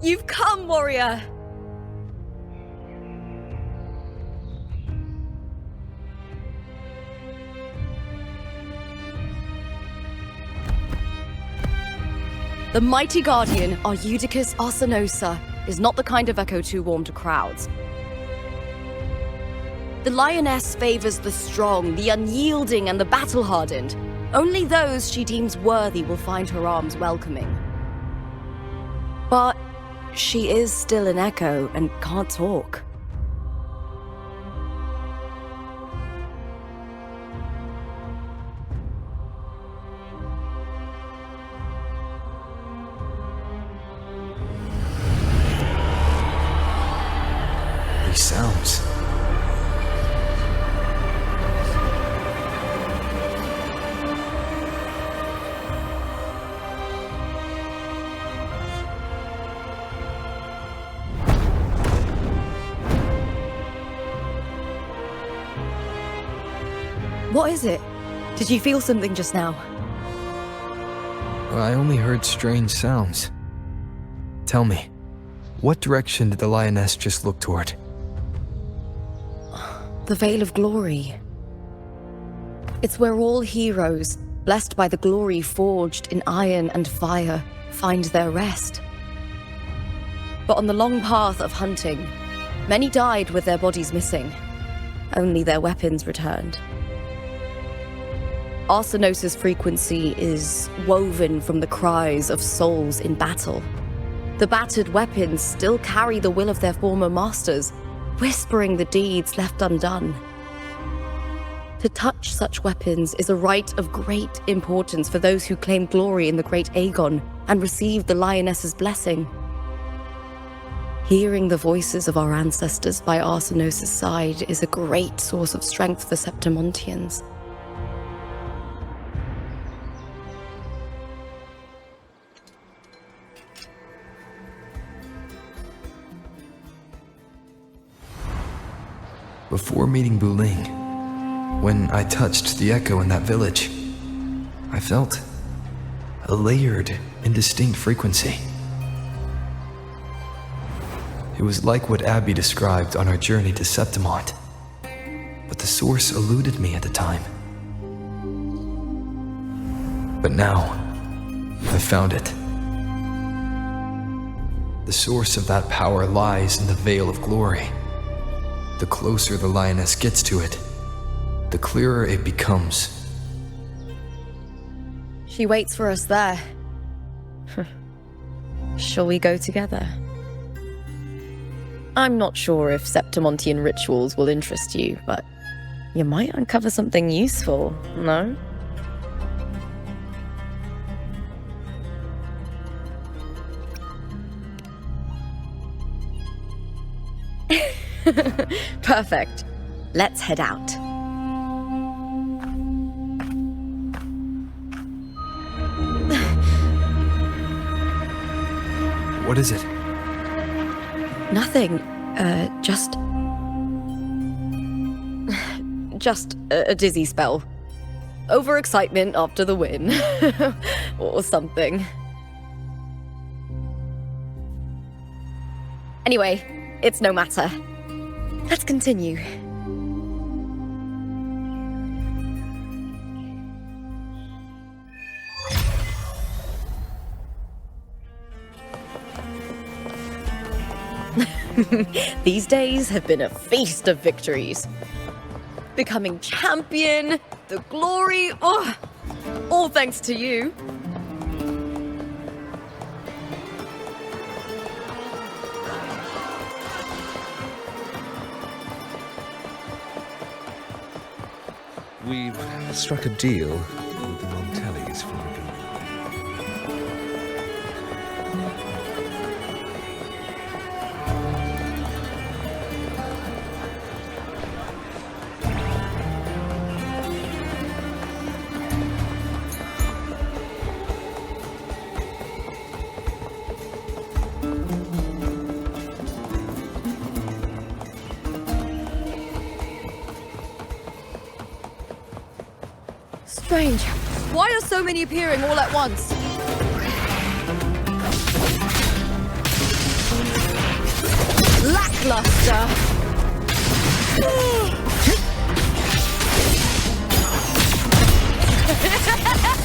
You've come, warrior! The mighty guardian, Arudicus Arsenosa, is not the kind of echo too warm to crowds. The lioness favors the strong, the unyielding, and the battle-hardened. Only those she deems worthy will find her arms welcoming. But she is still an echo and can't talk. These sounds. What is it? Did you feel something just now? I only heard strange sounds. Tell me, what direction did the lioness just look toward? The Veil of Glory. It's where all heroes, blessed by the glory forged in iron and fire, find their rest. But on the long path of hunting, many died with their bodies missing. Only their weapons returned. Arsenosa's frequency is woven from the cries of souls in battle. The battered weapons still carry the will of their former masters, whispering the deeds left undone. To touch such weapons is a rite of great importance for those who claim glory in the great Aegon and receive the lioness's blessing. Hearing the voices of our ancestors by Arsenosa's side is a great source of strength for Septimontians. Before meeting Buling, when I touched the echo in that village, I felt a layered and distinct frequency. It was like what Abby described on our journey to Septimont, but the source eluded me at the time. But now, I've found it. The source of that power lies in the Veil of Glory. The closer the lioness gets to it, the clearer it becomes. She waits for us there. Shall we go together? I'm not sure if Septimontian rituals will interest you, but you might uncover something useful, no? Perfect. Let's head out. What is it? Nothing. Just a dizzy spell. Overexcitement after the win. Or something. Anyway, it's no matter. Let's continue. These days have been a feast of victories. Becoming champion, the glory, all thanks to you. We've struck a deal with the Montellis for a good. Strange. Why are so many appearing all at once? Lackluster.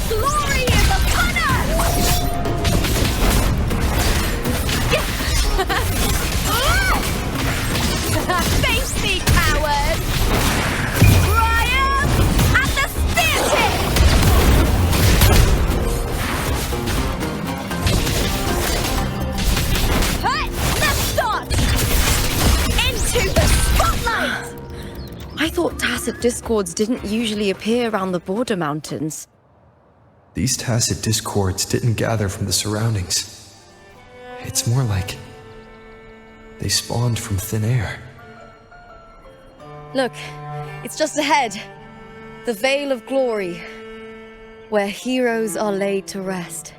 Glory is upon us! Face me, coward! Triumph at the spear tip! Hut the thought! Into the spotlight! I thought Tacet discords didn't usually appear around the border mountains. These Tacet discords didn't gather from the surroundings. It's more like they spawned from thin air. Look, it's just ahead. The Veil of Glory, where heroes are laid to rest.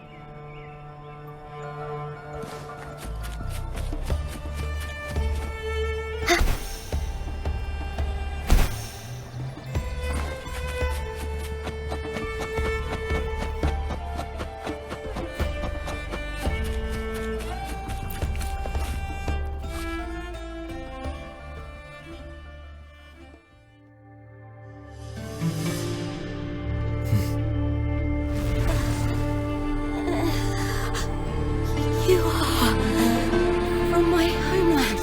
You are from my homeland.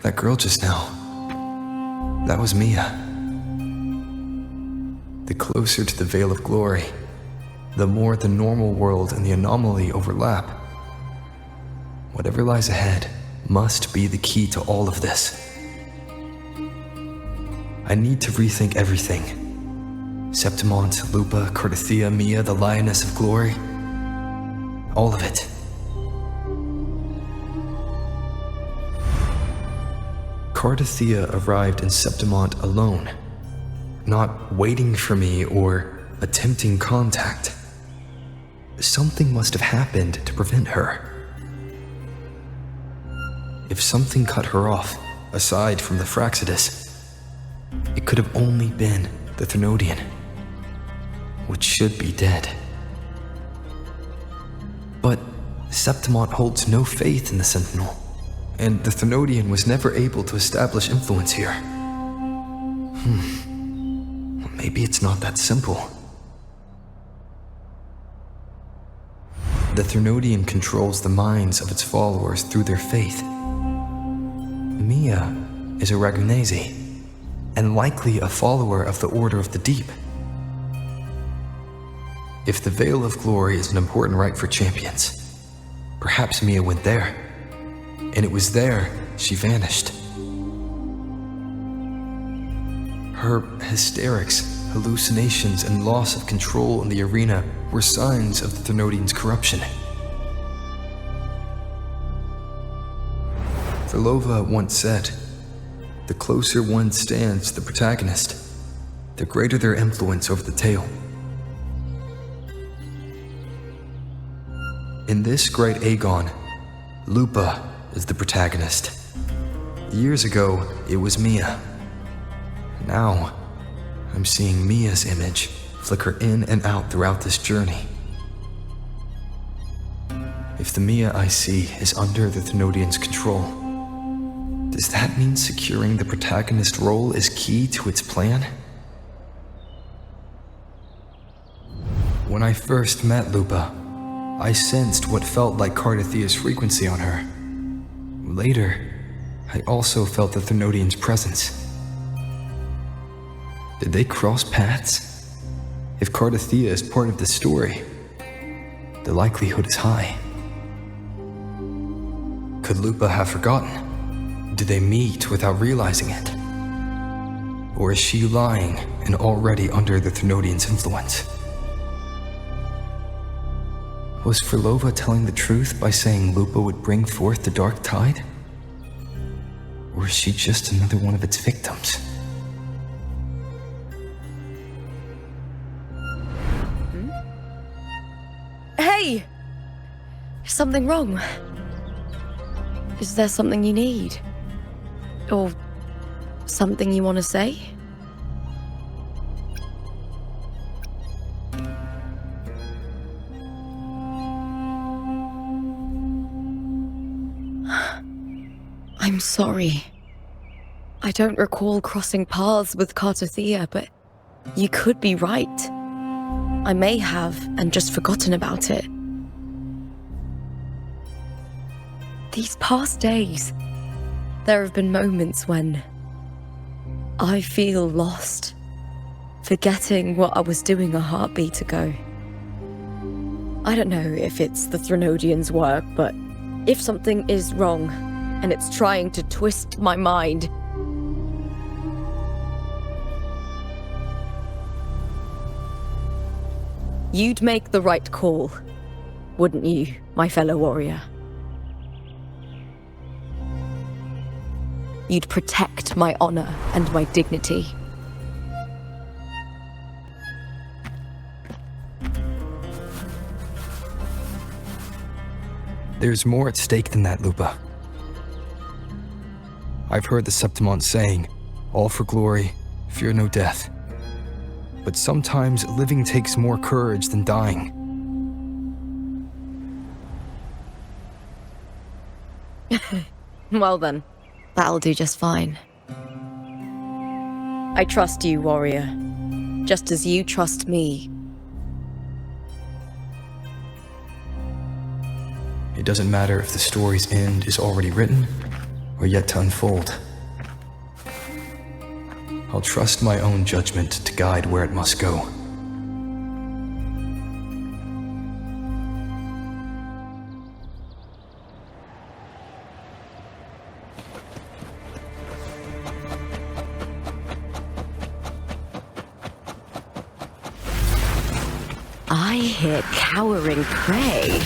That girl just now, that was Mia. The closer to the Veil of Glory, the more the normal world and the anomaly overlap. Whatever lies ahead must be the key to all of this. I need to rethink everything. Septimont, Lupa, Cardathea, Mia, the Lioness of Glory. All of it. Cardathea arrived in Septimont alone, not waiting for me or attempting contact. Something must have happened to prevent her. If something cut her off, aside from the Fraxidus, it could have only been the Thenodian, which should be dead. But Septimont holds no faith in the Sentinel, and the Thenodian was never able to establish influence here. Maybe it's not that simple. The Thenodian controls the minds of its followers through their faith. Mia is a Ragunese, and likely a follower of the Order of the Deep. If the Veil of Glory is an important rite for champions, perhaps Mia went there. And it was there she vanished. Her hysterics, hallucinations, and loss of control in the arena were signs of the Thenodian's corruption. Verlova once said, "The closer one stands to the protagonist, the greater their influence over the tale." In this great Aegon, Lupa is the protagonist. Years ago, it was Mia. Now, I'm seeing Mia's image flicker in and out throughout this journey. If the Mia I see is under the Thenodian's control, does that mean securing the protagonist role is key to its plan? When I first met Lupa, I sensed what felt like Cardathea's frequency on her. Later, I also felt the Thenodian's presence. Did they cross paths? If Cardathea is part of the story, the likelihood is high. Could Lupa have forgotten? Did they meet without realizing it? Or is she lying and already under the Thenodian's influence? Was Verlova telling the truth by saying Lupa would bring forth the Dark Tide? Or is she just another one of its victims? Hey! Is something wrong? Is there something you need? Or something you want to say? I'm sorry. I don't recall crossing paths with Cartothea, but you could be right. I may have, and just forgotten about it. These past days, there have been moments when I feel lost, forgetting what I was doing a heartbeat ago. I don't know if it's the Threnodian's work, but if something is wrong, and it's trying to twist my mind, you'd make the right call, wouldn't you, my fellow warrior? You'd protect my honor and my dignity. There's more at stake than that, Lupa. I've heard the Septimont saying, all for glory, fear no death. But sometimes living takes more courage than dying. Well then, that'll do just fine. I trust you, warrior, just as you trust me. It doesn't matter if the story's end is already written or yet to unfold. I'll trust my own judgment to guide where it must go. I hear cowering prey.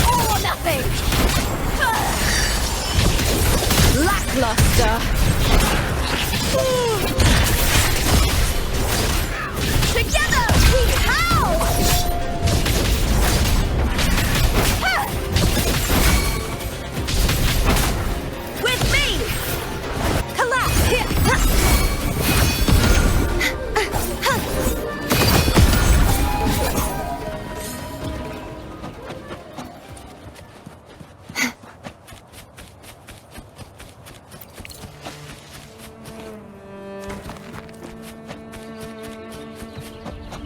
All or nothing! Lackluster! Together we howl! With me! Collapse here!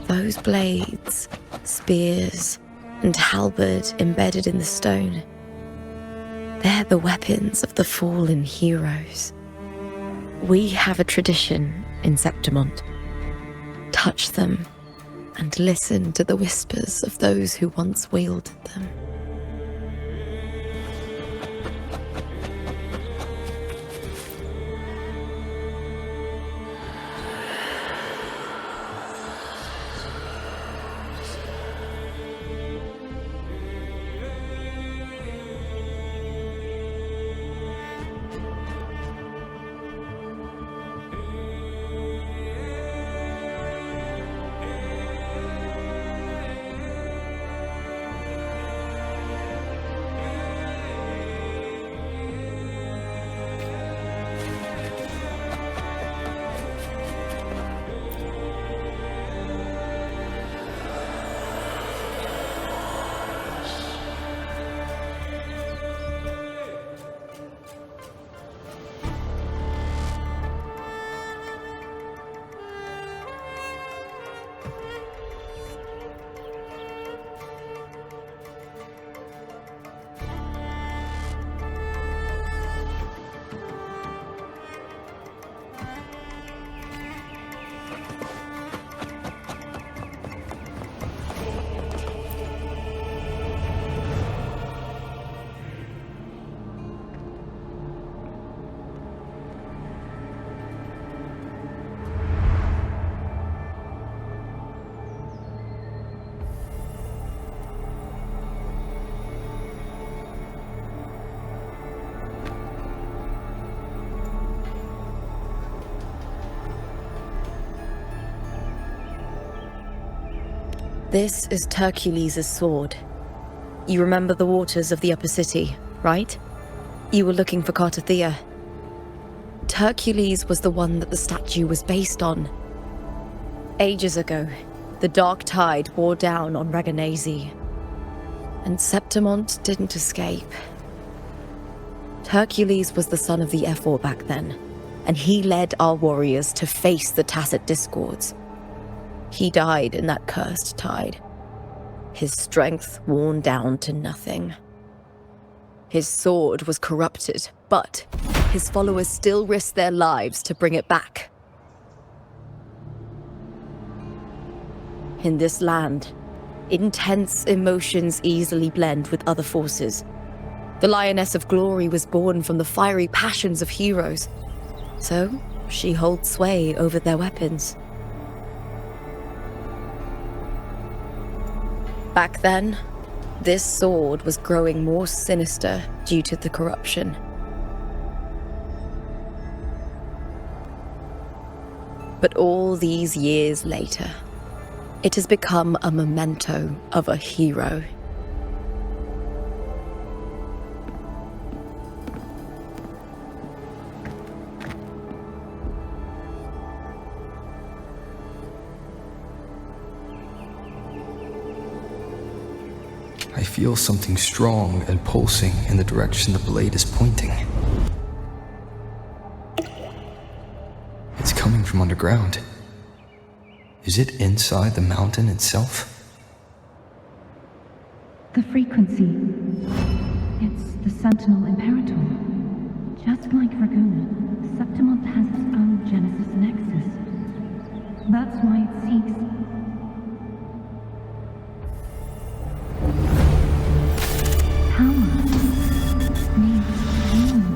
Those blades, spears, and halberd embedded in the stone, they're the weapons of the fallen heroes. We have a tradition in Septimont. Touch them and listen to the whispers of those who once wielded them. This is Hercules' sword. You remember the waters of the upper city, right? You were looking for Cartothea. Hercules was the one that the statue was based on. Ages ago, the dark tide bore down on Reganese, and Septimont didn't escape. Hercules was the son of the Ephor back then, and he led our warriors to face the Tacet discords. He died in that cursed tide, his strength worn down to nothing. His sword was corrupted, but his followers still risked their lives to bring it back. In this land, intense emotions easily blend with other forces. The Lioness of Glory was born from the fiery passions of heroes, so she holds sway over their weapons. Back then, this sword was growing more sinister due to the corruption. But all these years later, it has become a memento of a hero. I feel something strong and pulsing in the direction the blade is pointing. It's coming from underground. Is it inside the mountain itself? The frequency. It's the Sentinel Imperator. Just like Dragona, Septimont has its own Genesis Nexus. That's why it seeks... power. Needs healing.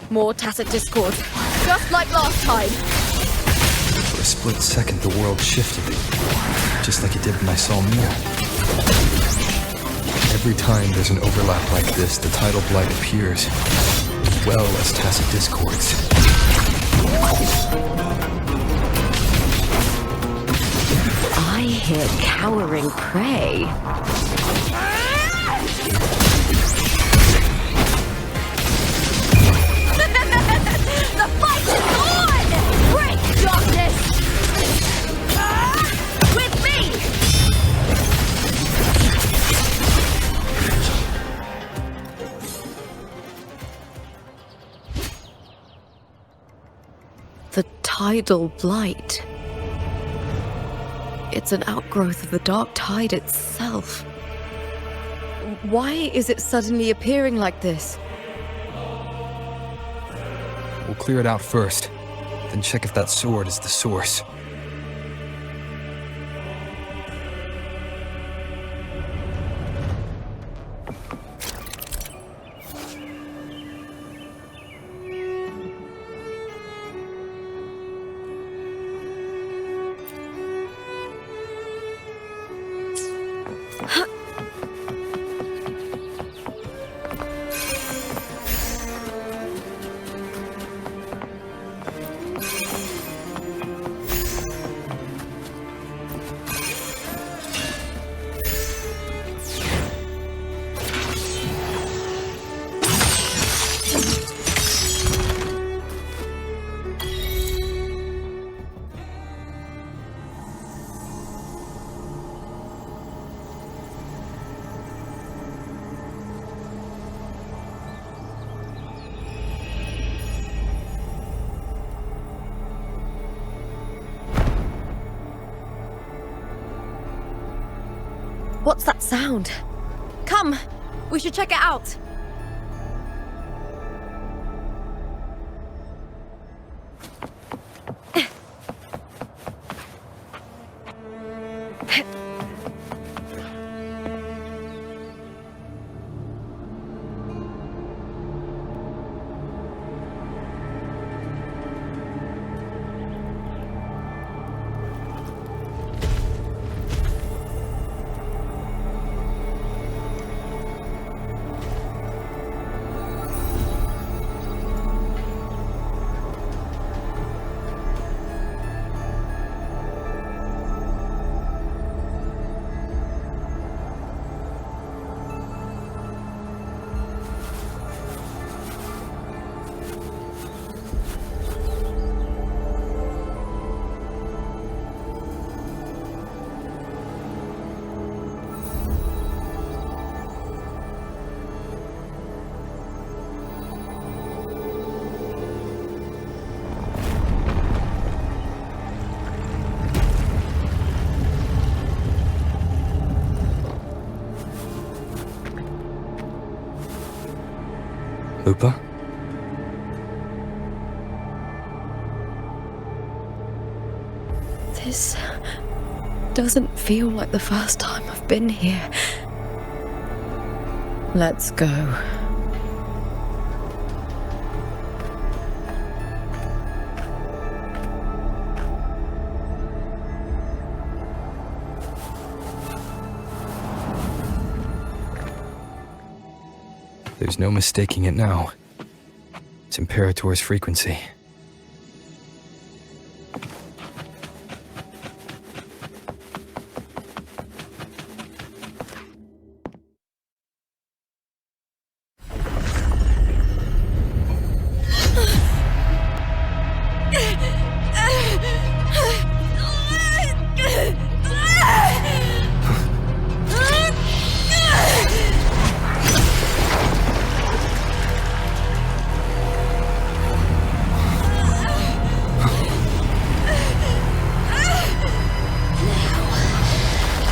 More Tacet discord, just like last time. For a split second, the world shifted, just like it did when I saw Mia. Every time there's an overlap like this, the tidal blight appears, as well as Tacet discords. I hear cowering prey. The fight is on! Break, darkness! With me! The tidal blight. It's an outgrowth of the dark tide itself. Why is it suddenly appearing like this? We'll clear it out first, then check if that sword is the source. What's that sound? Come, we should check it out. Lupa? This doesn't feel like the first time I've been here. Let's go. There's no mistaking it now. It's Imperator's frequency.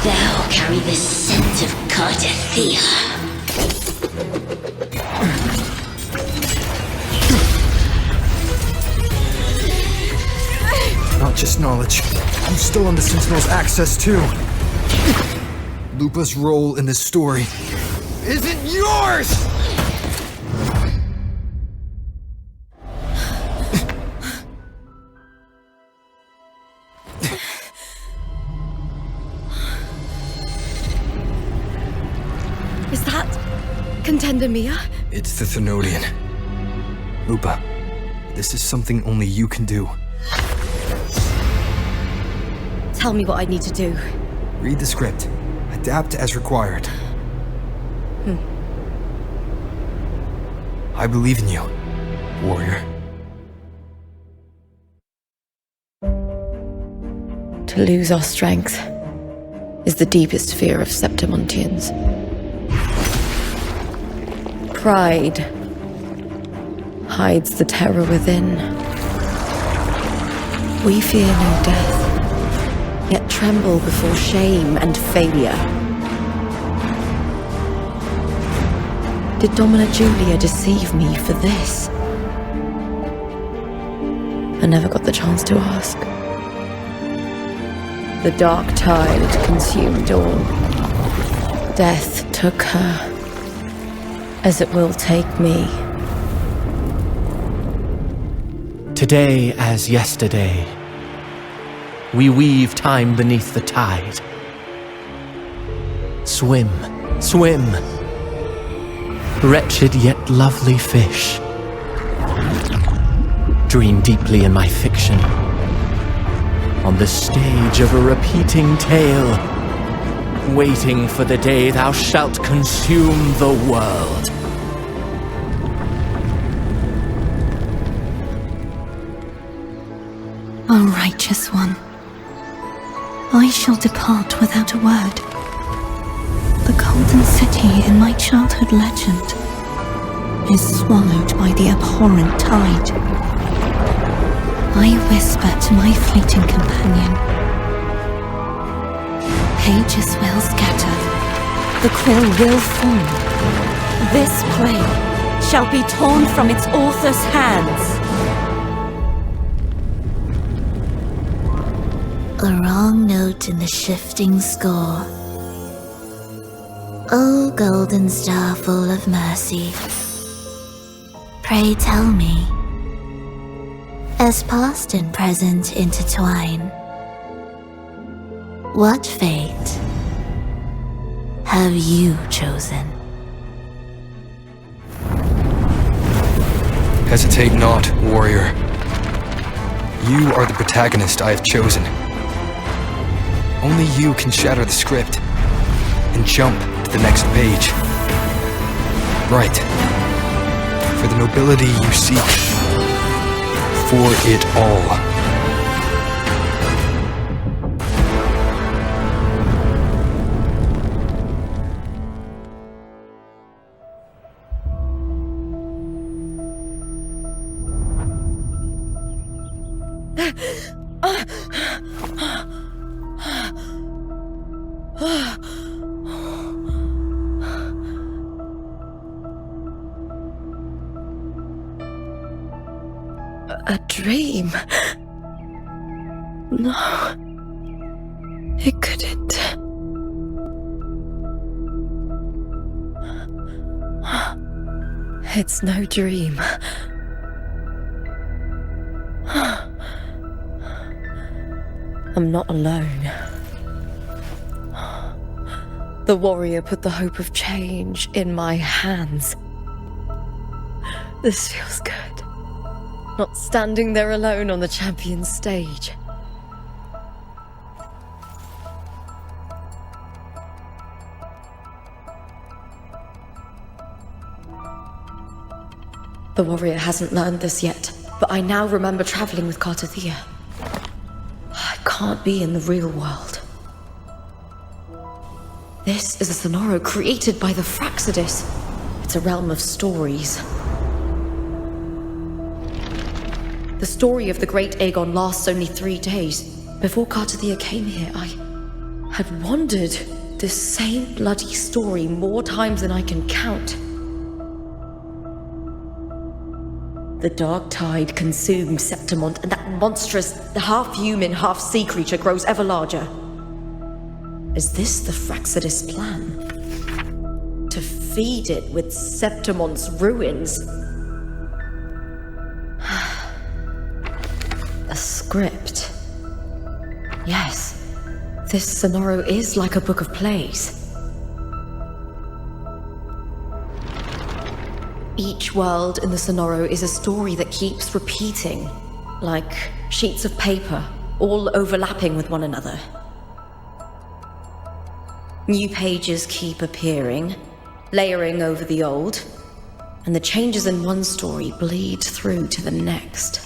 Thou carry the scent of Cardathea. Not just knowledge. I'm still on the Sentinel's access too. Lupa's role in this story isn't yours! Is that Contender Mia? It's the Thenodian. Lupa, this is something only you can do. Tell me what I need to do. Read the script. Adapt as required. I believe in you, warrior. To lose our strength is the deepest fear of Septimontians. Pride hides the terror within. We fear no death, yet tremble before shame and failure. Did Domina Julia deceive me for this? I never got the chance to ask. The dark tide consumed all. Death took her, as it will take me. Today as yesterday, we weave time beneath the tide. Swim, swim, wretched yet lovely fish. Dream deeply in my fiction, on the stage of a repeating tale, waiting for the day thou shalt consume the world. O righteous one, I shall depart without a word. The golden city in my childhood legend is swallowed by the abhorrent tide. I whisper to my fleeting companion. Pages will scatter, the quill will form. This play shall be torn from its author's hands. A wrong note in the shifting score. O golden star full of mercy, pray tell me, as past and present intertwine, what fate have you chosen? Hesitate not, warrior. You are the protagonist I have chosen. Only you can shatter the script and jump to the next page. Right. For the nobility you seek. For it all. A dream? No. It couldn't. It's no dream. I'm not alone. The warrior put the hope of change in my hands. This feels good. Not standing there alone on the champion stage. The warrior hasn't learned this yet, but I now remember traveling with Cartathea. I can't be in the real world. This is a Sonoro created by the Fraxidus. It's a realm of stories. The story of the Great Aegon lasts only 3 days. Before Cartathea came here, I had wandered this same bloody story more times than I can count. The dark tide consumes Septimont, and that monstrous, half-human, half-sea creature grows ever larger. Is this the Fraxidus plan? To feed it with Septimont's ruins? A script. Yes, this Sonoro is like a book of plays. Each world in the Sonoro is a story that keeps repeating, like sheets of paper, all overlapping with one another. New pages keep appearing, layering over the old, and the changes in one story bleed through to the next.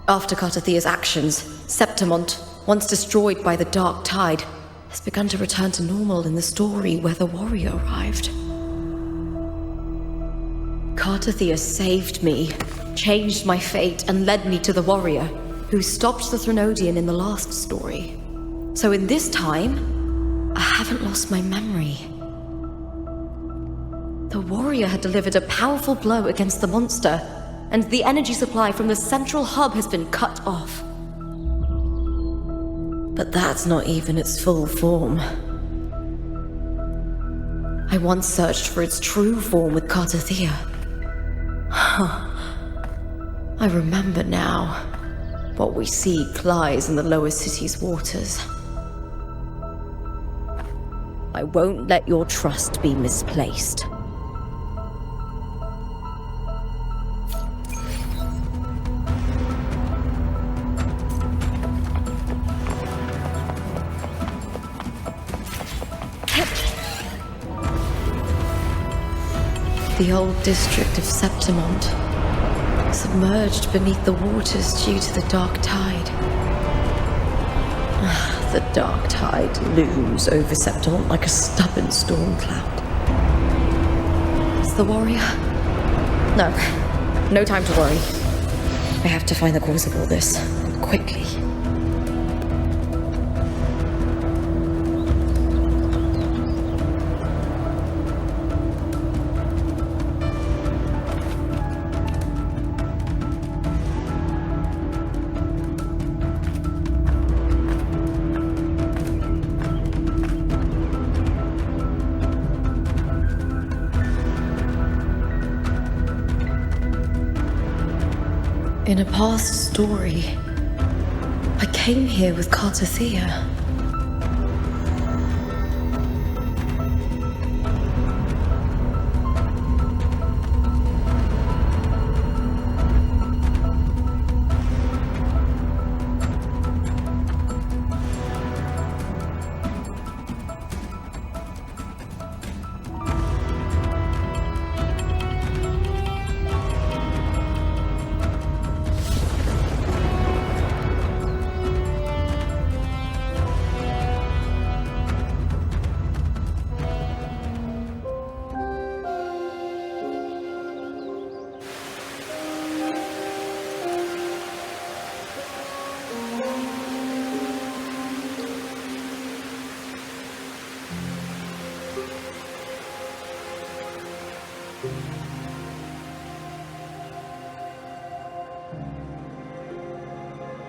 After Cartathea's actions, Septimont, once destroyed by the dark tide, has begun to return to normal in the story where the warrior arrived. Cartathea saved me, changed my fate, and led me to the warrior, who stopped the Threnodian in the last story. So in this time, I haven't lost my memory. The warrior had delivered a powerful blow against the monster, and the energy supply from the central hub has been cut off. But that's not even its full form. I once searched for its true form with Cartathea. I remember now. What we seek lies in the lower city's waters. I won't let your trust be misplaced. The old district of Septimont, submerged beneath the waters due to the dark tide. The dark tide looms over Septimont like a stubborn storm cloud. Is the warrior? No time to worry. I have to find the cause of all this, quickly. In a past story, I came here with Cartathea.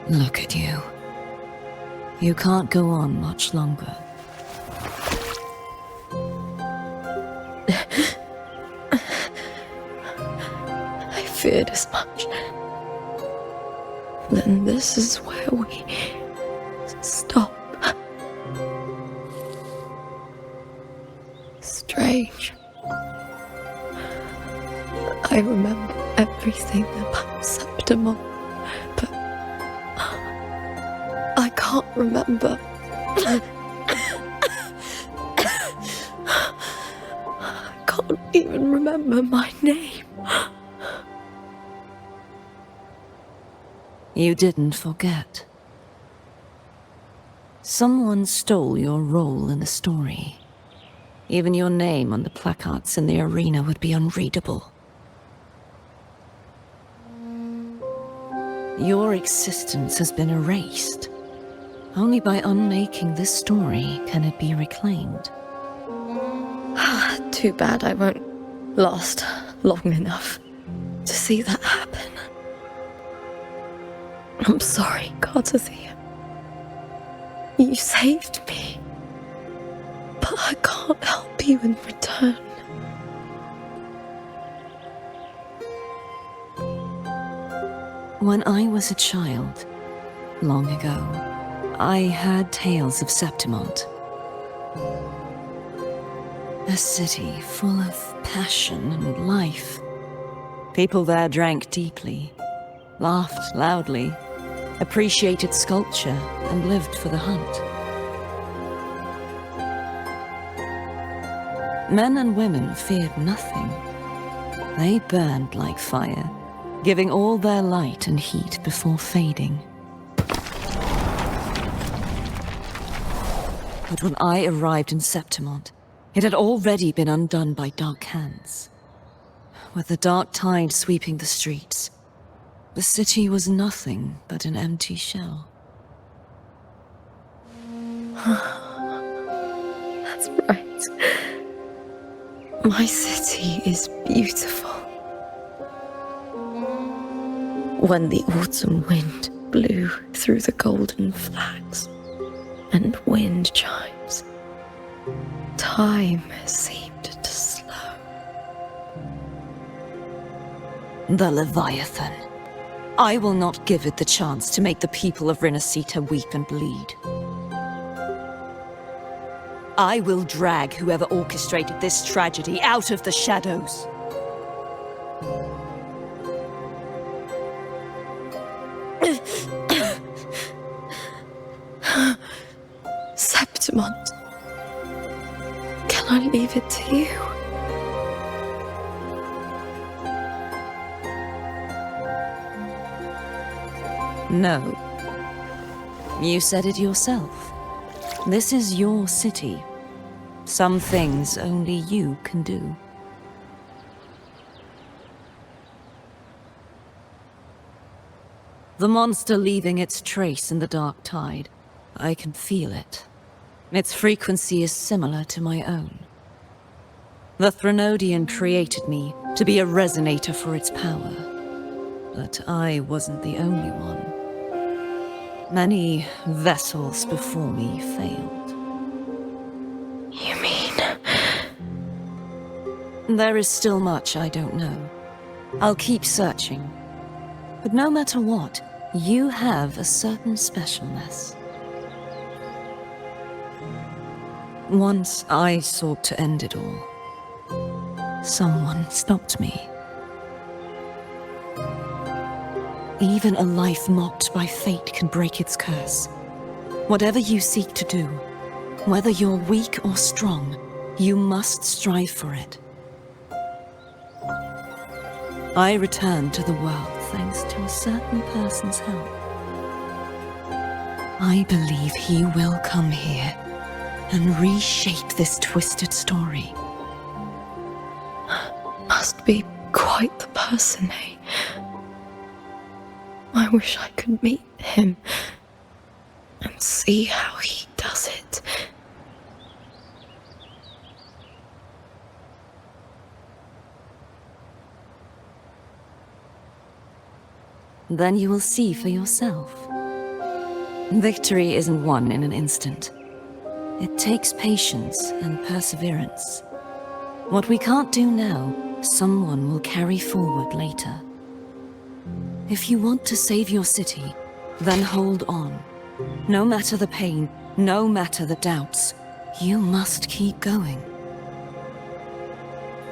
Look at you. You can't go on much longer. I feared as much. Then this is where we stop. Strange. I remember everything about Septimon, but I can't remember. I can't even remember my name. You didn't forget. Someone stole your role in the story. Even your name on the placards in the arena would be unreadable. Your existence has been erased. Only by unmaking this story can it be reclaimed. Too bad I won't last long enough to see that happen. I'm sorry, Cartathea. You saved me. But I can't help you in return. When I was a child, long ago, I heard tales of Septimont. A city full of passion and life. People there drank deeply, laughed loudly, appreciated sculpture, and lived for the hunt. Men and women feared nothing. They burned like fire, giving all their light and heat before fading. But when I arrived in Septimont, it had already been undone by dark hands. With the dark tide sweeping the streets, the city was nothing but an empty shell. That's right. My city is beautiful. When the autumn wind blew through the golden flags and wind chimes, time seemed to slow. The Leviathan. I will not give it the chance to make the people of Renacita weep and bleed. I will drag whoever orchestrated this tragedy out of the shadows. Septimont, can I leave it to you? No. You said it yourself. This is your city. Some things only you can do. The monster leaving its trace in the dark tide. I can feel it. Its frequency is similar to my own. The Threnodian created me to be a resonator for its power. But I wasn't the only one. Many vessels before me failed. You mean? There is still much I don't know. I'll keep searching. But no matter what, you have a certain specialness. Once I sought to end it all. Someone stopped me. Even a life mocked by fate can break its curse. Whatever you seek to do, whether you're weak or strong, you must strive for it. I returned to the world thanks to a certain person's help. I believe he will come here and reshape this twisted story. Must be quite the person, eh? I wish I could meet him and see how he does it. Then you will see for yourself. Victory isn't won in an instant. It takes patience and perseverance. What we can't do now, someone will carry forward later. If you want to save your city, then hold on. No matter the pain, no matter the doubts, you must keep going.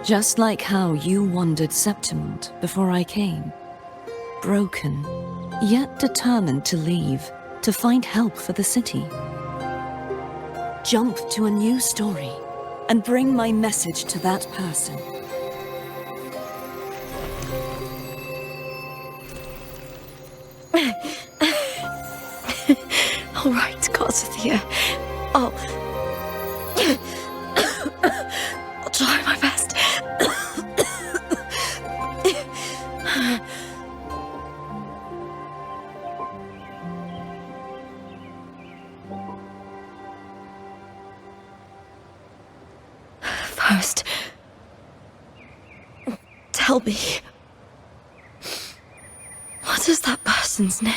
Just like how you wandered Septimont before I came. Broken, yet determined to leave, to find help for the city. Jump to a new story, and bring my message to that person. All right, Garcia. I'll try my best. First, tell me, what is that person's name?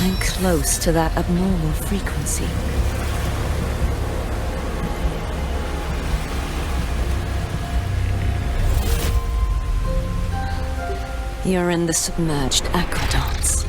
I'm close to that abnormal frequency. You're in the submerged aqueducts.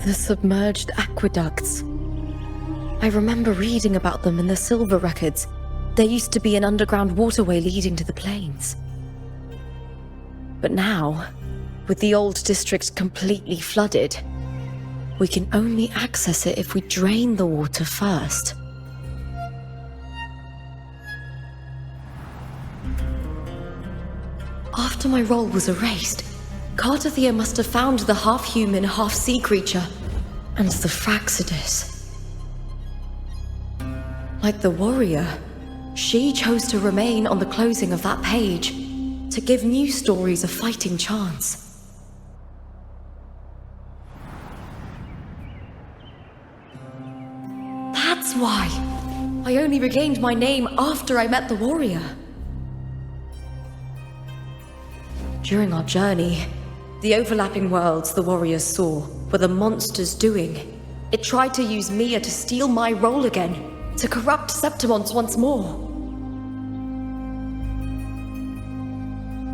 The submerged aqueducts. I remember reading about them in the silver records. There used to be an underground waterway leading to the plains. But now, with the old district completely flooded, we can only access it if we drain the water first. After my role was erased, Cartathea must have found the half-human, half-sea creature, and the Fraxidus. Like the warrior, she chose to remain on the closing of that page, to give new stories a fighting chance. That's why I only regained my name after I met the warrior. During our journey, the overlapping worlds the warriors saw were the monsters doing. It tried to use Mia to steal my role again, to corrupt Septimont once more.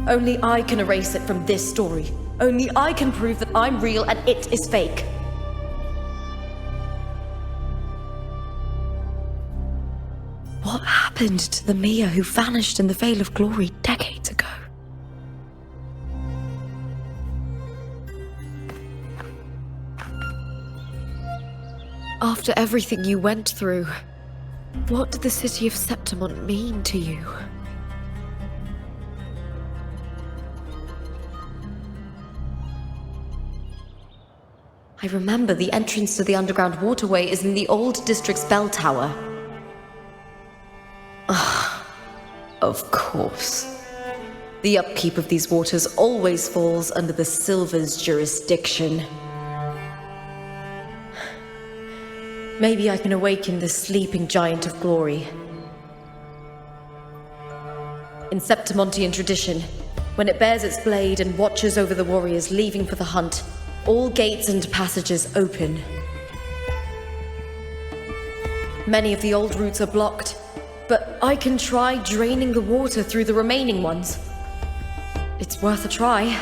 Only I can erase it from this story. Only I can prove that I'm real and it is fake. What happened to the Mia who vanished in the Veil of Glory decades ago? After everything you went through, what did the city of Septimont mean to you? I remember the entrance to the underground waterway is in the old district's bell tower. Of course. The upkeep of these waters always falls under the Silver's jurisdiction. Maybe I can awaken the sleeping giant of glory. In Septimontian tradition, when it bears its blade and watches over the warriors leaving for the hunt, all gates and passages open. Many of the old routes are blocked, but I can try draining the water through the remaining ones. It's worth a try.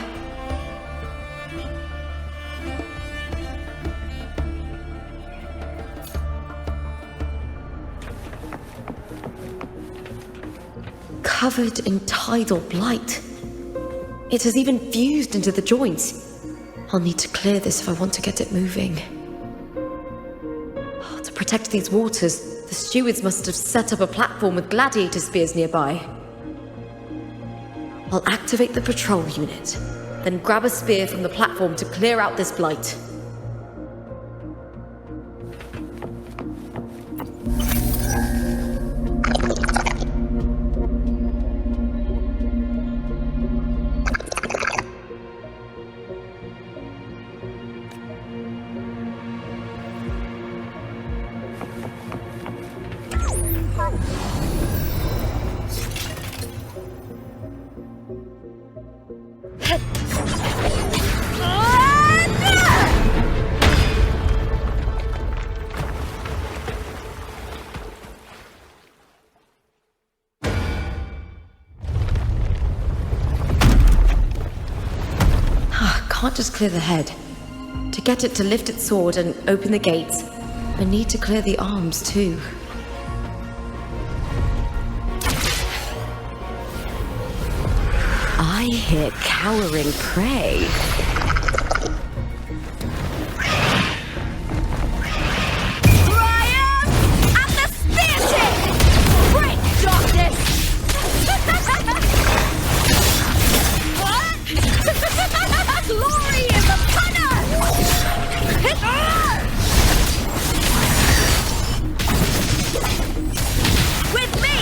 covered in tidal blight. It has even fused into the joints. I'll need to clear this if I want to get it moving. To protect these waters, the stewards must have set up a platform with gladiator spears nearby. I'll activate the patrol unit, then grab a spear from the platform to clear out this blight. Can't just clear the head. To get it to lift its sword and open the gates, I need to clear the arms too. I hear cowering prey. Triumph at the spear tip! Break darkness! Glory in the punner! With me!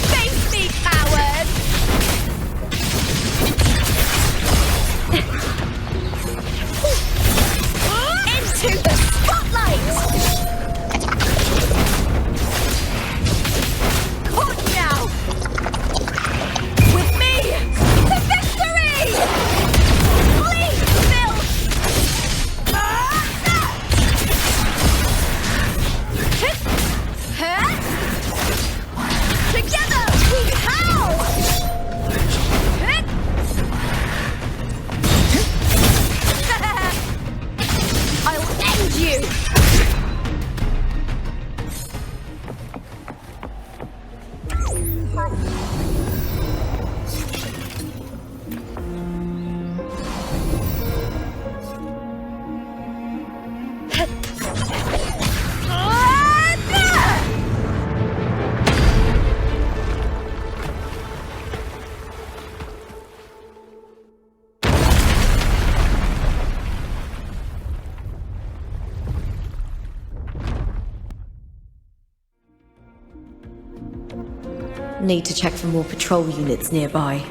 Face me, coward! Into the spotlight! Need to check for more patrol units nearby.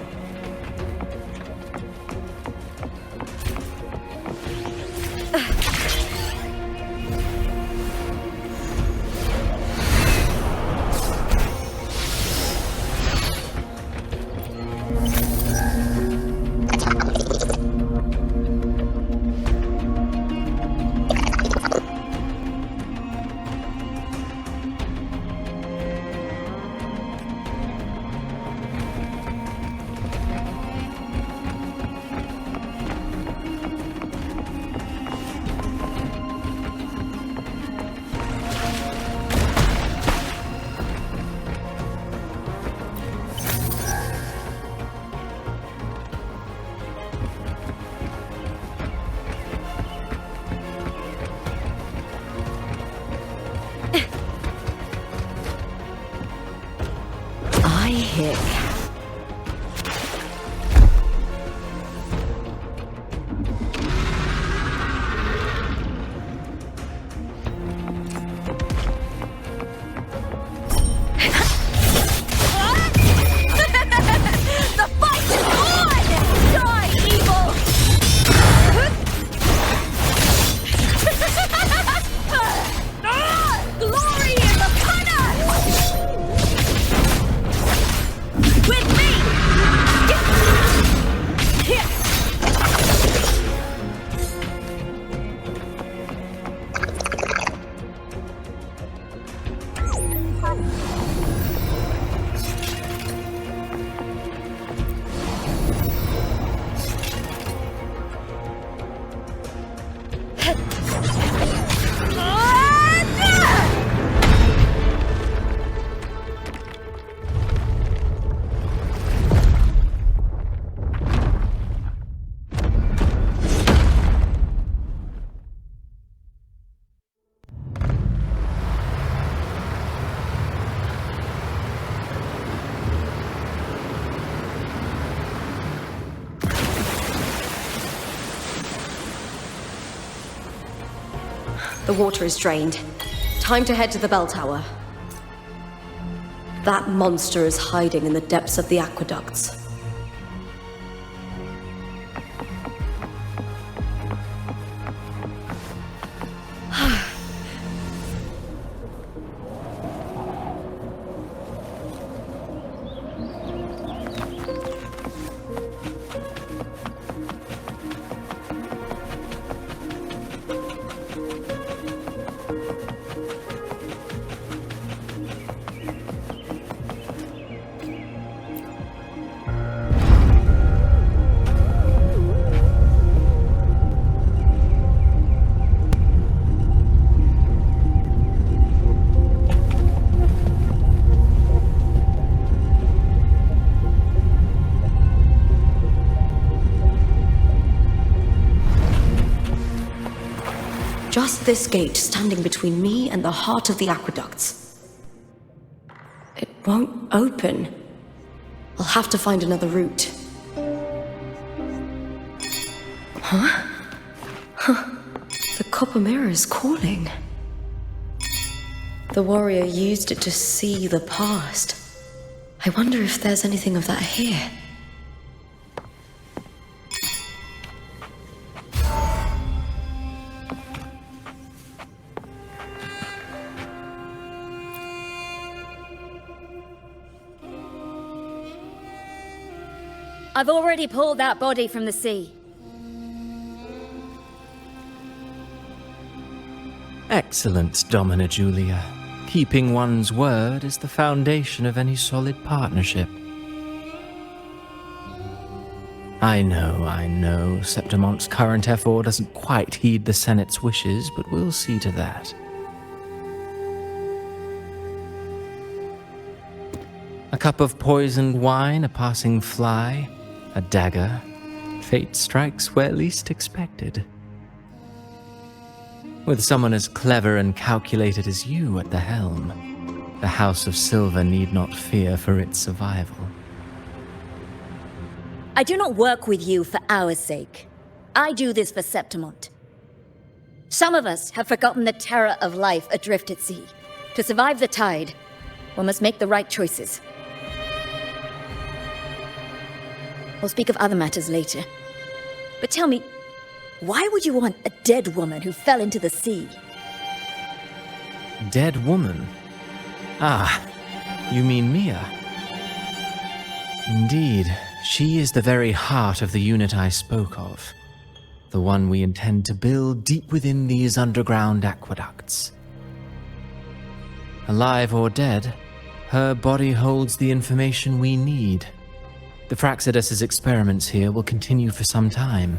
The water is drained. Time to head to the bell tower. That monster is hiding in the depths of the aqueducts. Just this gate standing between me and the heart of the aqueducts. It won't open. I'll have to find another route. Huh? The copper mirror is calling. The warrior used it to see the past. I wonder if there's anything of that here. I've already pulled that body from the sea. Excellent, Domina Julia. Keeping one's word is the foundation of any solid partnership. I know, Septimonte's current effort doesn't quite heed the Senate's wishes, but we'll see to that. A cup of poisoned wine, a passing fly, a dagger. Fate strikes where least expected. With someone as clever and calculated as you at the helm, the House of Silver need not fear for its survival. I do not work with you for our sake. I do this for Septimont. Some of us have forgotten the terror of life adrift at sea. To survive the tide, one must make the right choices. We'll speak of other matters later. But tell me, why would you want a dead woman who fell into the sea? Dead woman? Ah, you mean Mia? Indeed, she is the very heart of the unit I spoke of. The one we intend to build deep within these underground aqueducts. Alive or dead, her body holds the information we need. The Fraxidus's experiments here will continue for some time.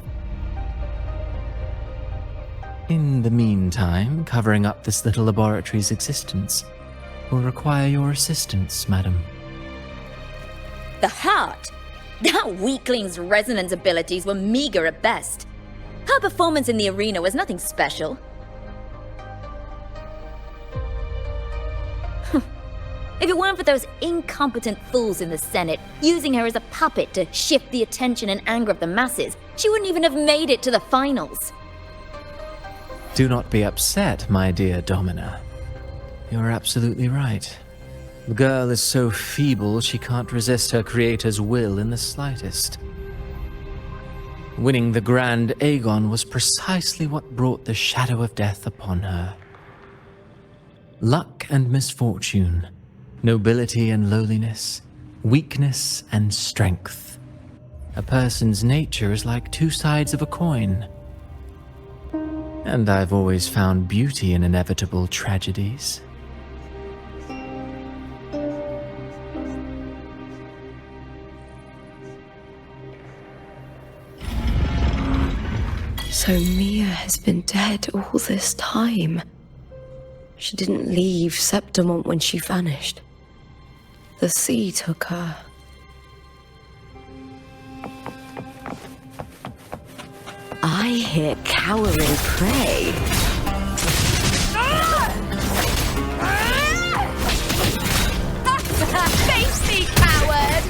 In the meantime, covering up this little laboratory's existence will require your assistance, madam. The heart? That weakling's resonance abilities were meager at best. Her performance in the arena was nothing special. If it weren't for those incompetent fools in the Senate using her as a puppet to shift the attention and anger of the masses, she wouldn't even have made it to the finals. Do not be upset, my dear Domina. You're absolutely right. The girl is so feeble she can't resist her creator's will in the slightest. Winning the Grand Aegon was precisely what brought the shadow of death upon her. Luck and misfortune, nobility and lowliness, weakness and strength. A person's nature is like two sides of a coin. And I've always found beauty in inevitable tragedies. So Mia has been dead all this time. She didn't leave Septimont when she vanished. The sea took her. I hear cowering prey. Face me, coward!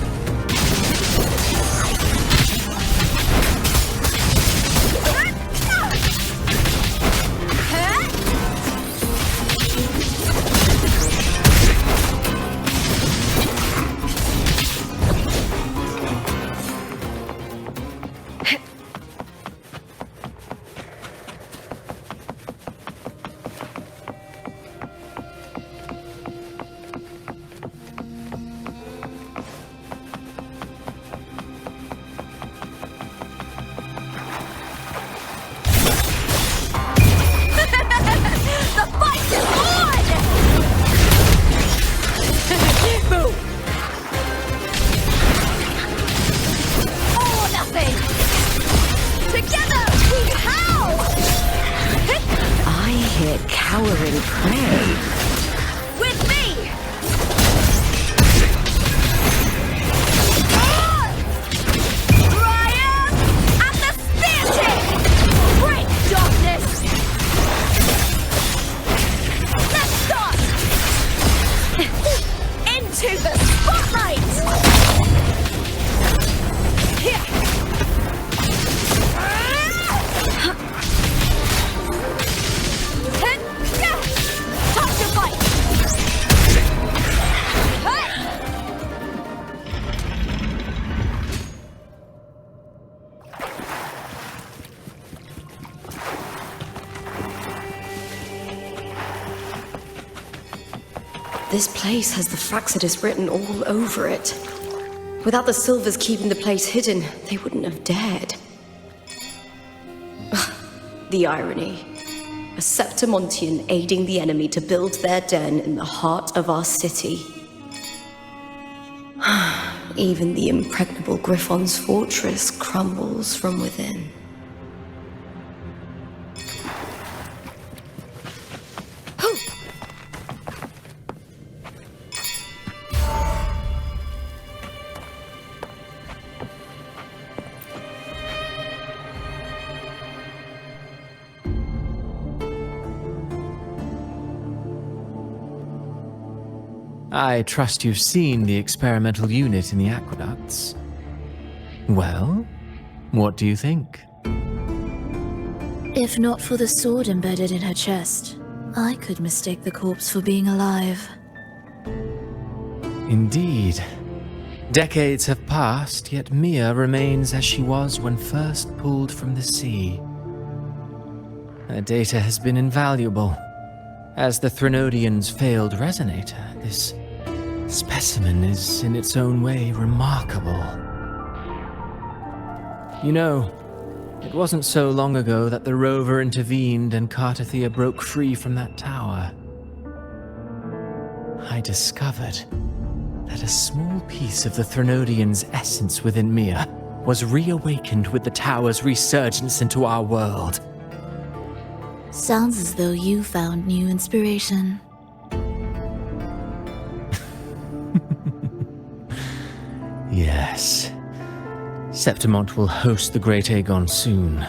Feeling prey. With me! Ryan! At the spear tip! Break darkness! Let's start! Into the spotlight! Time to fight! This place has the Fraccidus written all over it. Without the Silvers keeping the place hidden, they wouldn't have dared. The irony. A Septimontian aiding the enemy to build their den in the heart of our city. Even the impregnable Griffon's fortress crumbles from within. I trust you've seen the experimental unit in the aqueducts. Well, what do you think? If not for the sword embedded in her chest, I could mistake the corpse for being alive. Indeed. Decades have passed, yet Mia remains as she was when first pulled from the sea. Her data has been invaluable. As the Threnodian's failed resonator, this specimen is in its own way remarkable. You know, it wasn't so long ago that the rover intervened and Cartathea broke free from that tower. I discovered that a small piece of the Threnodian's essence within Mia was reawakened with the tower's resurgence into our world. Sounds as though you found new inspiration. Yes. Septimont will host the Great Aegon soon.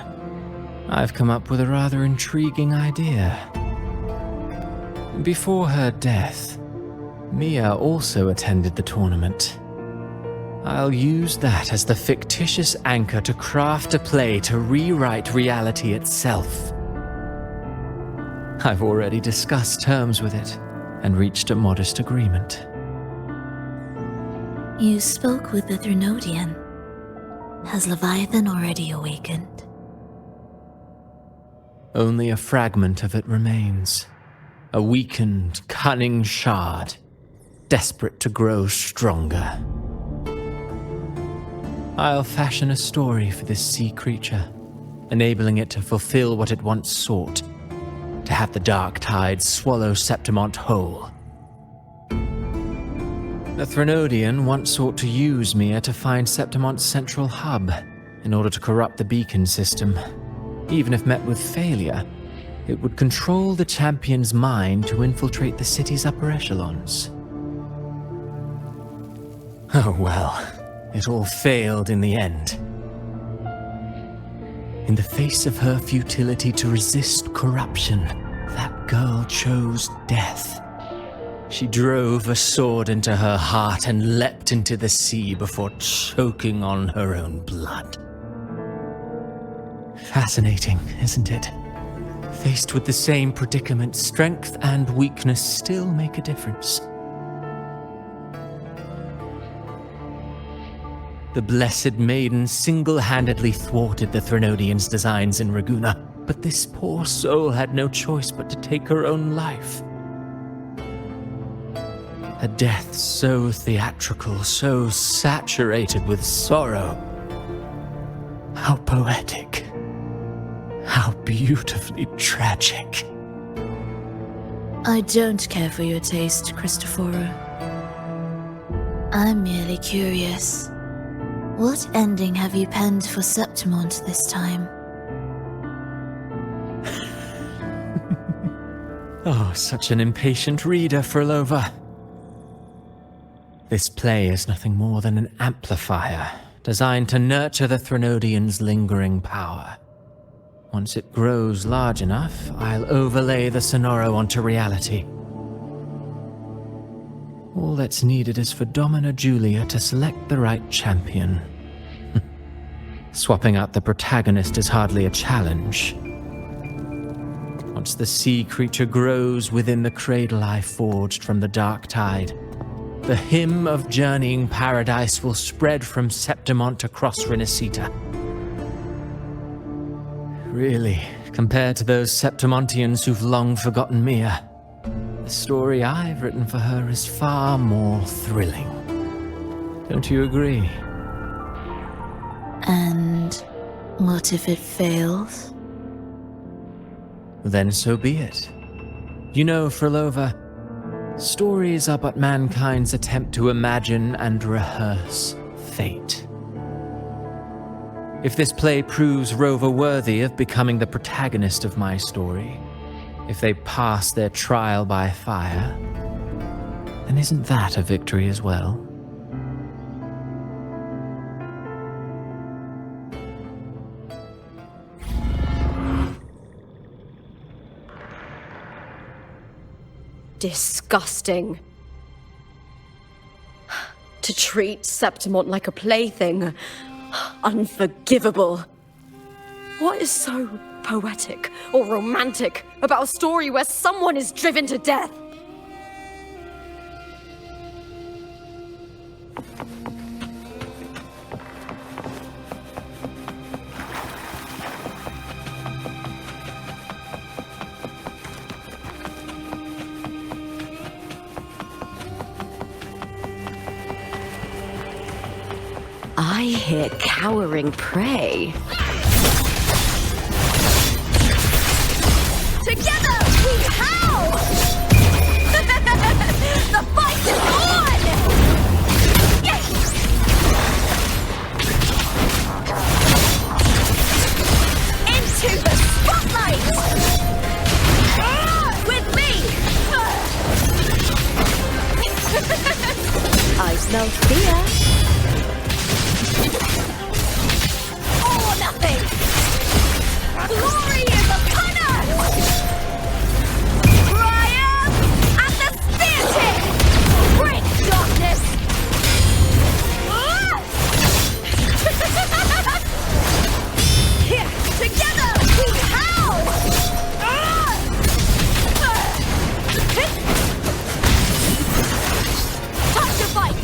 I've come up with a rather intriguing idea. Before her death, Mia also attended the tournament. I'll use that as the fictitious anchor to craft a play to rewrite reality itself. I've already discussed terms with it and reached a modest agreement. You spoke with the Threnodian. Has Leviathan already awakened? Only a fragment of it remains. A weakened, cunning shard, desperate to grow stronger. I'll fashion a story for this sea creature, enabling it to fulfill what it once sought, to have the dark tides swallow Septimont whole. The Threnodian once sought to use Mia to find Septimont's central hub in order to corrupt the beacon system. Even if met with failure, it would control the champion's mind to infiltrate the city's upper echelons. Oh well, it all failed in the end. In the face of her futility to resist corruption, that girl chose death. She drove a sword into her heart and leapt into the sea before choking on her own blood. Fascinating, isn't it? Faced with the same predicament, strength and weakness still make a difference. The Blessed Maiden single-handedly thwarted the Threnodian's designs in Raguna, but this poor soul had no choice but to take her own life. A death so theatrical, so saturated with sorrow. How poetic. How beautifully tragic. I don't care for your taste, Cristoforo. I'm merely curious. What ending have you penned for Septimont this time? Oh, such an impatient reader, Frolova. This play is nothing more than an amplifier, designed to nurture the Threnodian's lingering power. Once it grows large enough, I'll overlay the Sonoro onto reality. All that's needed is for Domina Julia to select the right champion. Swapping out the protagonist is hardly a challenge. Once the sea creature grows within the cradle I forged from the dark tide, the hymn of journeying paradise will spread from Septimont across Renacita. Really, compared to those Septimontians who've long forgotten Mia, the story I've written for her is far more thrilling. Don't you agree? And what if it fails? Then so be it. You know, Frolova, stories are but mankind's attempt to imagine and rehearse fate. If this play proves Rover worthy of becoming the protagonist of my story, if they pass their trial by fire, then isn't that a victory as well? Disgusting. To treat Septimont like a plaything. Unforgivable. What is so poetic or romantic about a story where someone is driven to death? I hear cowering prey. Together we howl! The fight is on! Into the spotlight! With me! I smell fear. Or nothing! Glory is upon us! Triumph at the spear tip! Break darkness! Here, together we howl! Time to fight!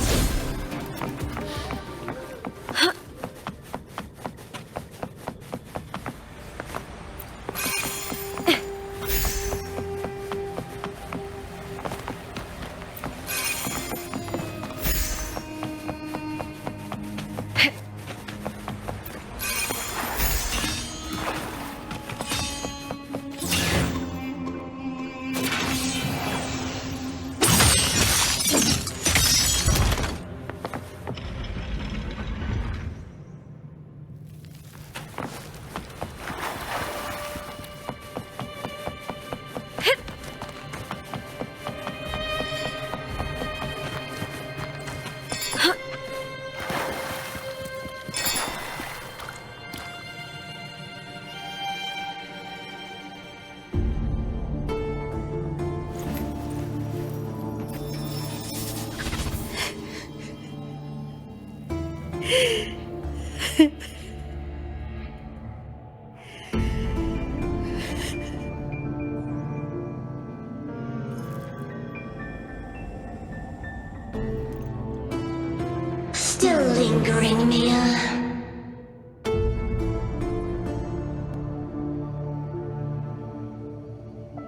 Still lingering, Mia.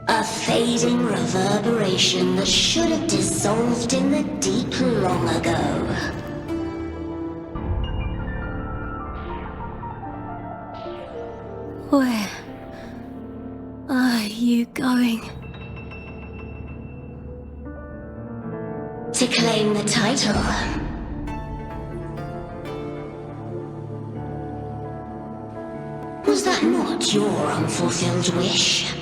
A fading reverberation that should have dissolved in the deep long ago. Where are you going? To claim the title. Was that not your unfulfilled wish?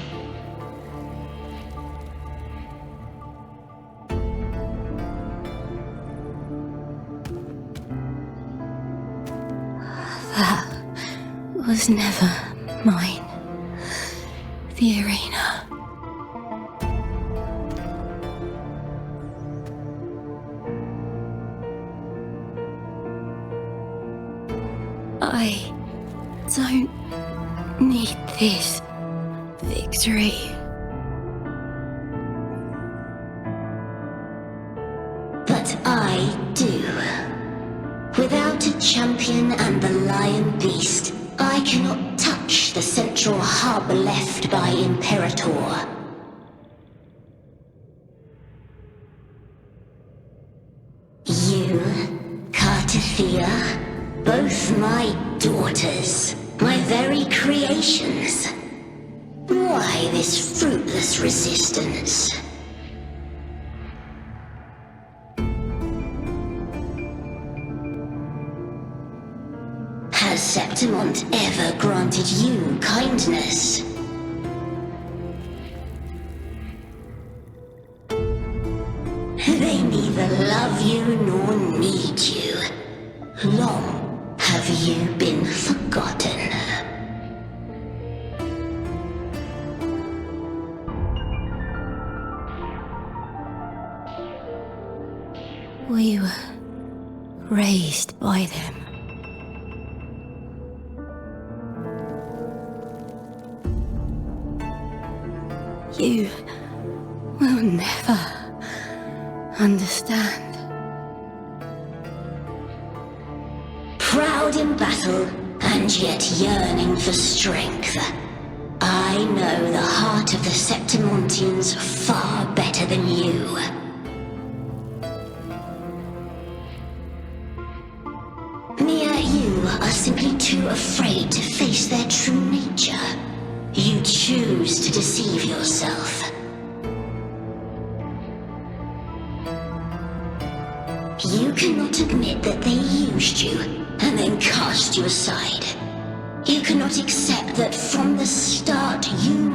That was never mine. The arena. I don't need this victory. But I do. Without a champion and the lion beast, I cannot touch the central hub left by Imperator. You, Cartithia, both my daughters, my very creations. Why this fruitless resistance? Has Septimont ever granted you kindness? They neither love you nor need you. Long have you been forgotten? We were raised by them. You will never understand. Proud in battle, and yet yearning for strength. I know the heart of the Septimontians far better than you. Mia, you are simply too afraid to face their true nature. You choose to deceive yourself. You cannot admit that they used you and then cast you aside. You cannot accept that from the start you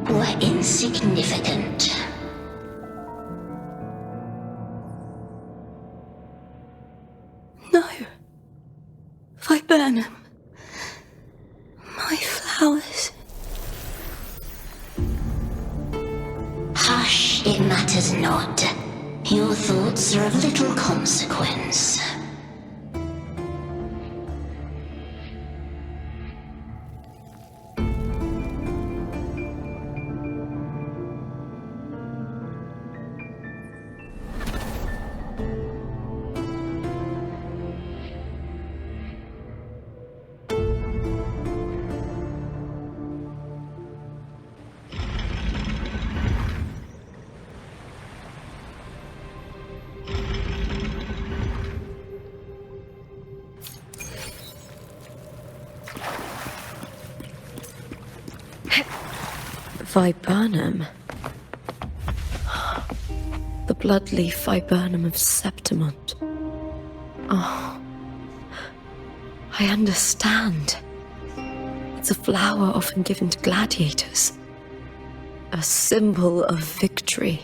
were insignificant. No. Viburnum. My flowers. Hush, it matters not. Your thoughts are of little consequence. Viburnum. The bloodleaf viburnum of Septimont. Oh, I understand. It's a flower often given to gladiators. A symbol of victory.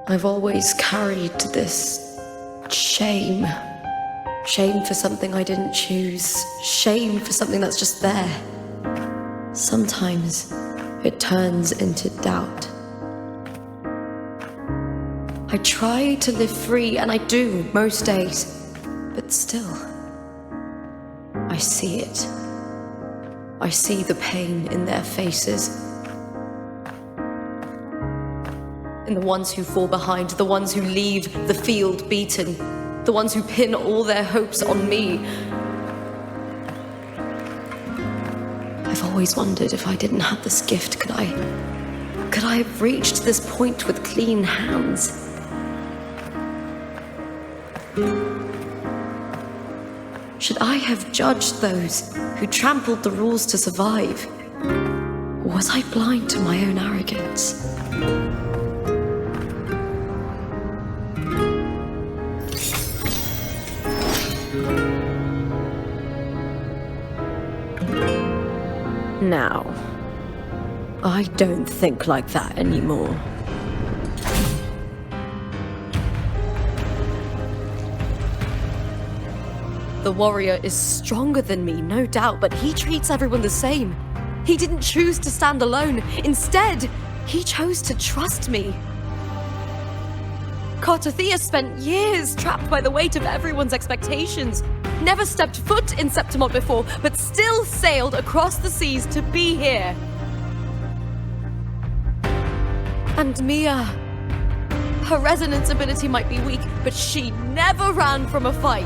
I've always carried this shame. Shame for something I didn't choose. Shame for something that's just there. Sometimes it turns into doubt. I try to live free, and I do most days. But still, I see it. I see the pain in their faces. In the ones who fall behind, the ones who leave the field beaten, the ones who pin all their hopes on me. I've always wondered if I didn't have this gift, could I have reached this point with clean hands? Should I have judged those who trampled the rules to survive? Or was I blind to my own arrogance? Now, I don't think like that anymore. The warrior is stronger than me, no doubt, but he treats everyone the same. He didn't choose to stand alone. Instead, he chose to trust me. Cartothea spent years trapped by the weight of everyone's expectations. Never stepped foot in Septimont before, but still sailed across the seas to be here. And Mia, her resonance ability might be weak, but she never ran from a fight.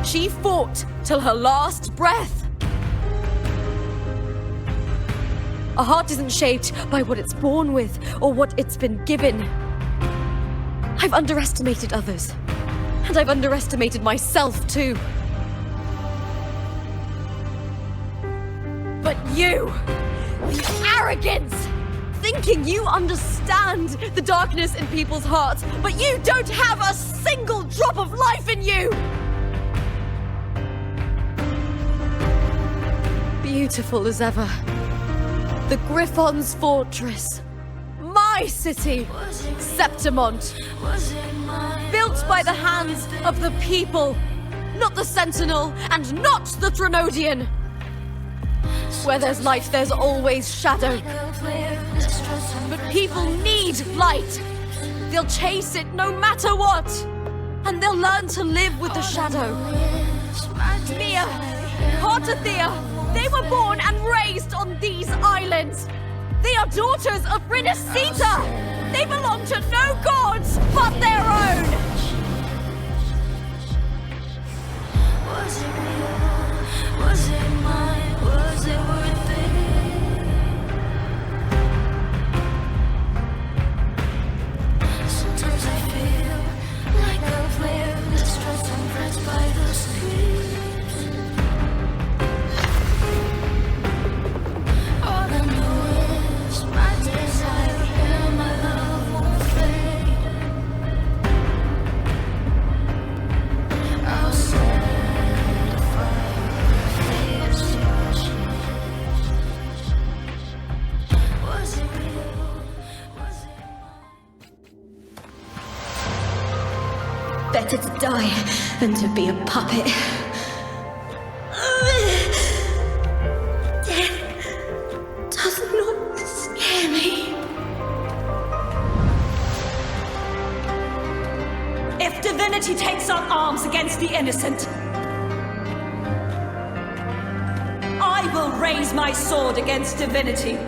She fought till her last breath. A heart isn't shaped by what it's born with or what it's been given. I've underestimated others, and I've underestimated myself too. But you, the arrogance, thinking you understand the darkness in people's hearts, but you don't have a single drop of life in you! Beautiful as ever. The Griffon's fortress. My city, Septimont. Built by the hands of the people, not the Sentinel and not the Threnodian. Where there's light, there's always shadow. But people need light. They'll chase it no matter what. And they'll learn to live with the shadow. Mia, Cartothea, they were born and raised on these islands. They are daughters of Rinascita. They belong to no gods but their own. Was it real? Was it mine? Was it worth it? Sometimes I feel like a player distressed and pressed by the streets. All I know is my desire and my love won't fade. I'll set a fire for Was it real? Was it mine? Better to die than to be a puppet. Death does not scare me. If divinity takes up arms against the innocent, I will raise my sword against divinity.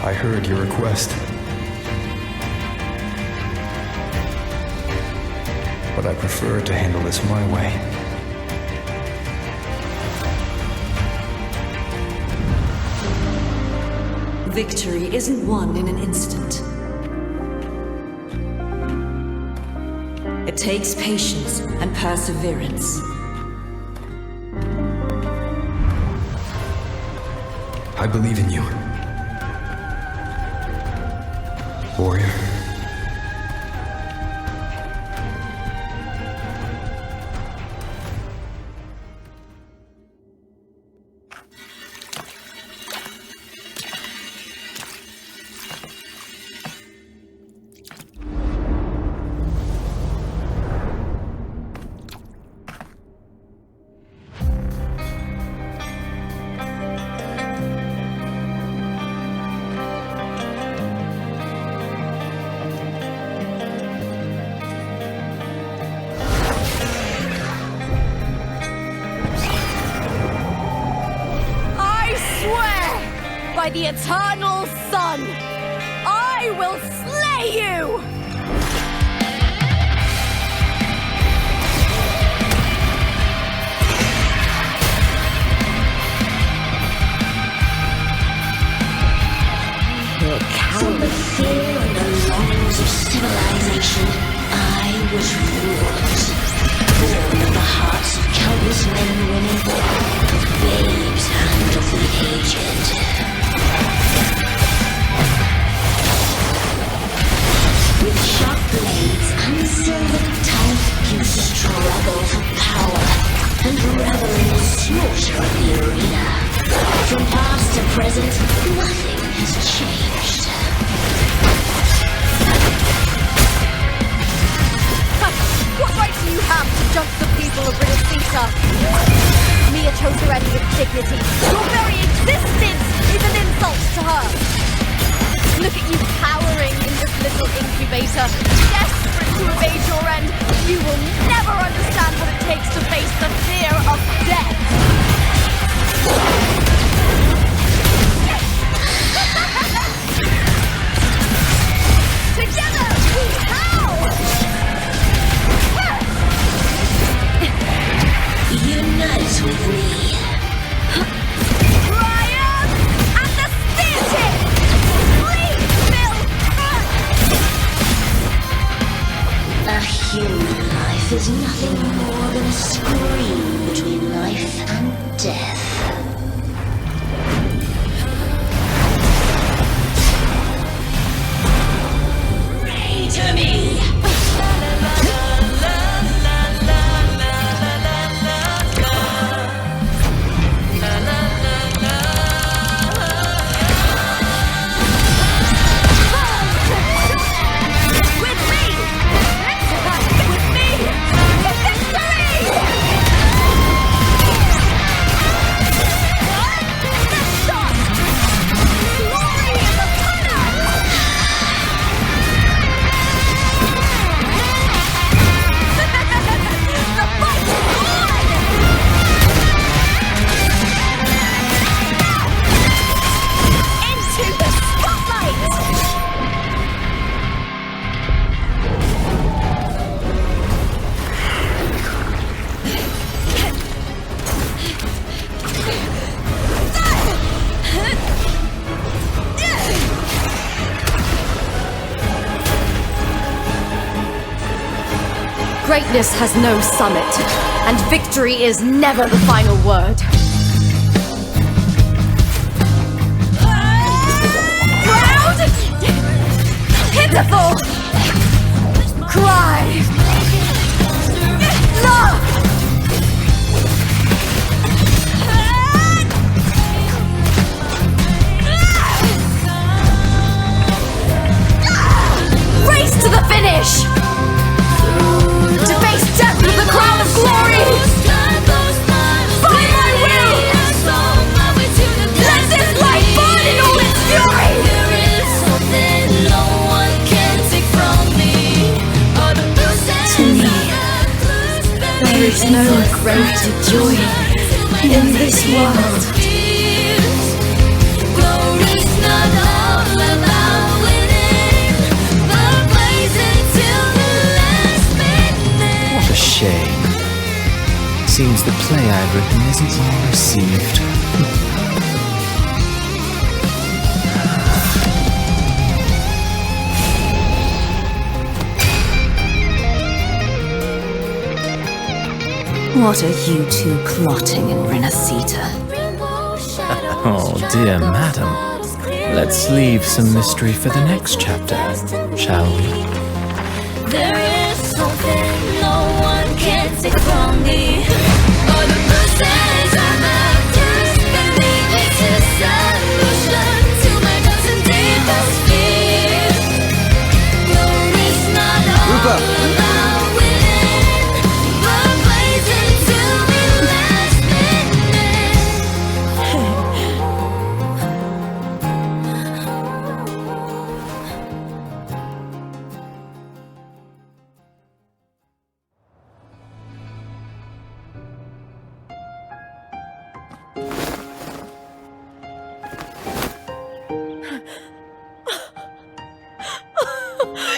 I heard your request. But I prefer to handle this my way. Victory isn't won in an instant. It takes patience and perseverance. I believe in you, warrior. By the eternal sun, I will slay you! So the fear and revel in the slaughter of the arena. From past to present, nothing has changed. What right do you have to judge the people of Renacita? Mia chose her end with dignity. Your very existence is an insult to her. Look at you cowering in this little incubator, desperate to evade your end. You will never understand what it takes to face the fear of death. Together we howl! Unite with me. Ryan and the Tacet! Please, Bill! A human life is nothing more than a scream between life and death. Pray to me! Greatness has no summit, and victory is never the final word. Proud! Pitiful! Cry! Love! Race to the finish! To face death with the crown of glory! By my will! Let this light burn in all its fury! To me, there is no greater joy in this world. What a shame. Seems the play I've written isn't well received. What are you two plotting in Renacita? Oh dear madam. Let's leave some mystery for the next chapter, shall we? There is something no one can take from me. All the bruises I have just believe it's a solution to my doubts and deepest fears. Glory's not all about winning, but blazing to the last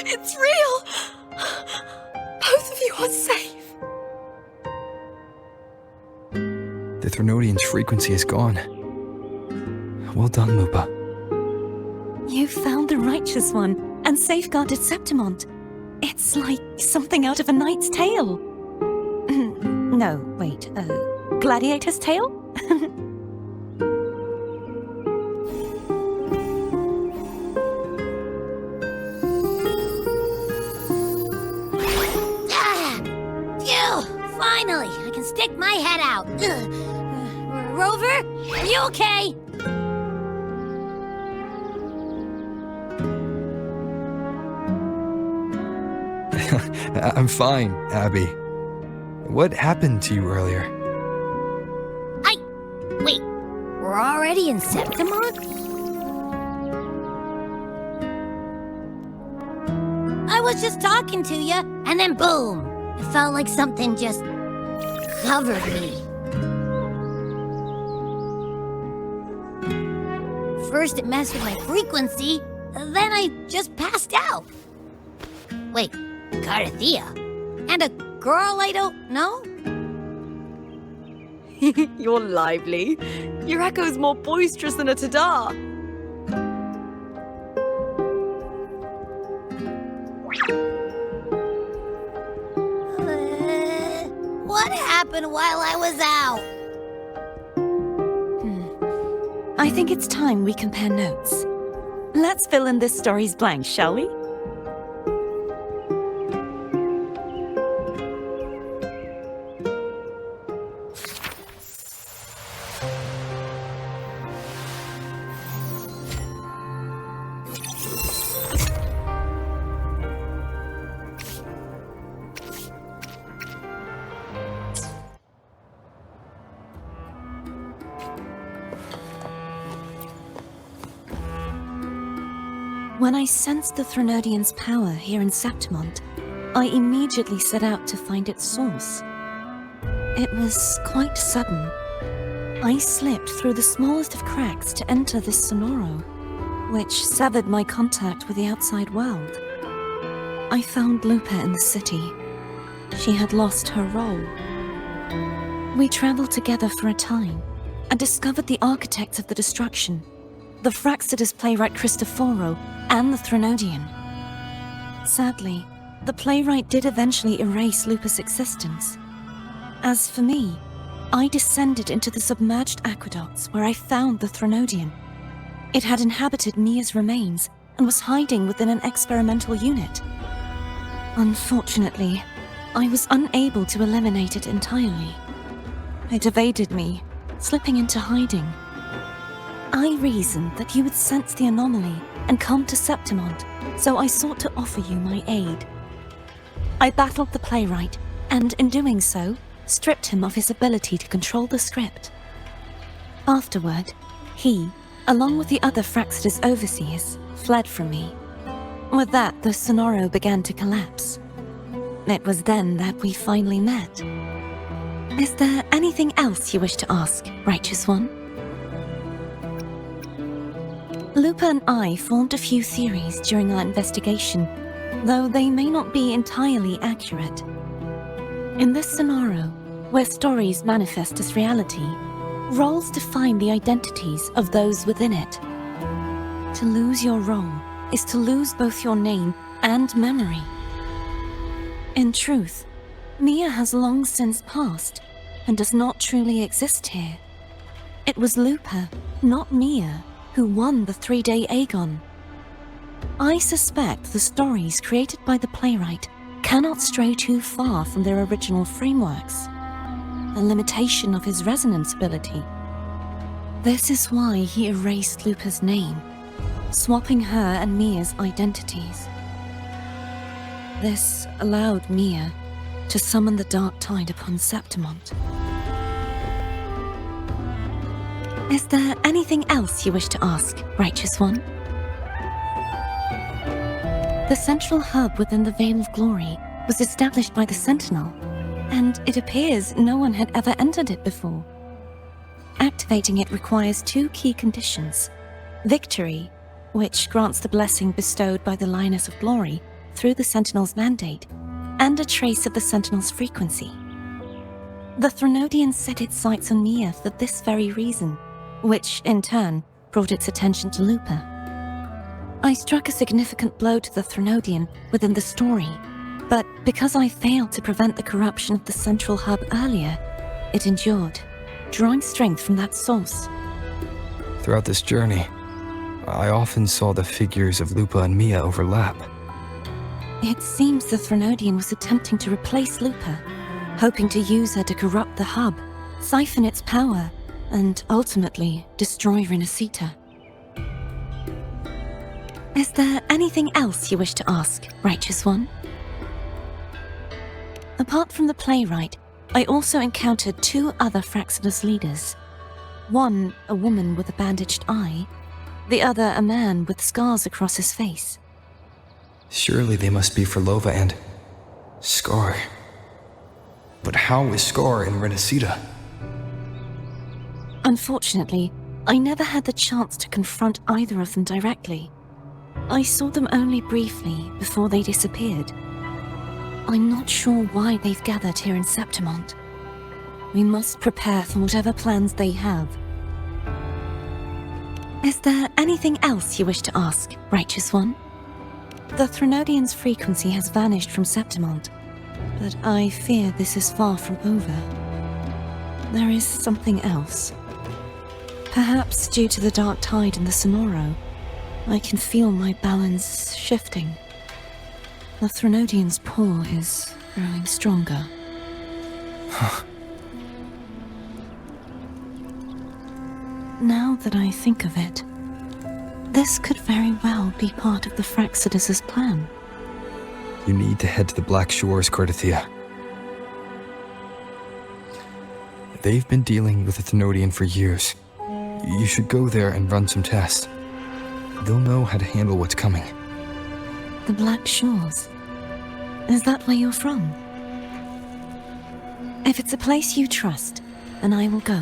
It's real! Both of you are safe. The Threnodian's frequency is gone. Well done, Lupa. You found the righteous one and safeguarded Septimont. It's like something out of a knight's tale. No, wait, gladiator's tale? Finally, I can stick my head out. Rover, are you okay? I'm fine, Abby. What happened to you earlier? Wait, we're already in Septimont? I was just talking to you, and then boom! It felt like something just covered me. First it messed with my frequency, then I just passed out. Wait, Carthea? And a girl I don't know? You're lively. Your echo's more boisterous than a tada. What happened while I was out? I think it's time we compare notes. Let's fill in this story's blanks, shall we? When I sensed the Threnodian's power here in Septimont, I immediately set out to find its source. It was quite sudden. I slipped through the smallest of cracks to enter this sonoro, which severed my contact with the outside world. I found Lupa in the city. She had lost her role. We traveled together for a time and discovered the architects of the destruction, the Fraxidus playwright Cristoforo, and the Threnodian. Sadly, the playwright did eventually erase Lupa's existence. As for me, I descended into the submerged aqueducts where I found the Threnodian. It had inhabited Mia's remains and was hiding within an experimental unit. Unfortunately, I was unable to eliminate it entirely. It evaded me, slipping into hiding. I reasoned that you would sense the anomaly and come to Septimont, so I sought to offer you my aid. I battled the playwright, and in doing so, stripped him of his ability to control the script. Afterward, he, along with the other Fraxidus overseers, fled from me. With that, the sonoro began to collapse. It was then that we finally met. Is there anything else you wish to ask, Righteous One? Lupa and I formed a few theories during our investigation, though they may not be entirely accurate. In this scenario, where stories manifest as reality, roles define the identities of those within it. To lose your role is to lose both your name and memory. In truth, Mia has long since passed and does not truly exist here. It was Lupa, not Mia, who won the 3-day Aegon. I suspect the stories created by the playwright cannot stray too far from their original frameworks, a limitation of his resonance ability. This is why he erased Lupa's name, swapping her and Mia's identities. This allowed Mia to summon the dark tide upon Septimont. Is there anything else you wish to ask, Righteous One? The central hub within the Veil of Glory was established by the Sentinel, and it appears no one had ever entered it before. Activating it requires 2 key conditions: victory, which grants the blessing bestowed by the Lioness of Glory through the Sentinel's mandate, and a trace of the Sentinel's frequency. The Threnodian set its sights on Mia for this very reason, which, in turn, brought its attention to Lupa. I struck a significant blow to the Threnodian within the story, but because I failed to prevent the corruption of the central hub earlier, it endured, drawing strength from that source. Throughout this journey, I often saw the figures of Lupa and Mia overlap. It seems the Threnodian was attempting to replace Lupa, hoping to use her to corrupt the hub, siphon its power, and ultimately destroy Renacita. Is there anything else you wish to ask, Righteous One? Apart from the playwright, I also encountered 2 other Fraxidus leaders. One, a woman with a bandaged eye, the other a man with scars across his face. Surely they must be for Lova and Scar. But how is Scar in Renacita? Unfortunately, I never had the chance to confront either of them directly. I saw them only briefly before they disappeared. I'm not sure why they've gathered here in Septimont. We must prepare for whatever plans they have. Is there anything else you wish to ask, Righteous One? The Threnodian's frequency has vanished from Septimont, but I fear this is far from over. There is something else. Perhaps due to the dark tide in the Sonoro, I can feel my balance shifting. The Threnodian's pull is growing stronger. Now that I think of it, this could very well be part of the Fraxidus' plan. You need to head to the Black Shores, Cardathia. They've been dealing with the Thenodian for years. You should go there and run some tests. They'll know how to handle what's coming. The Black Shores? Is that where you're from? If it's a place you trust, then I will go.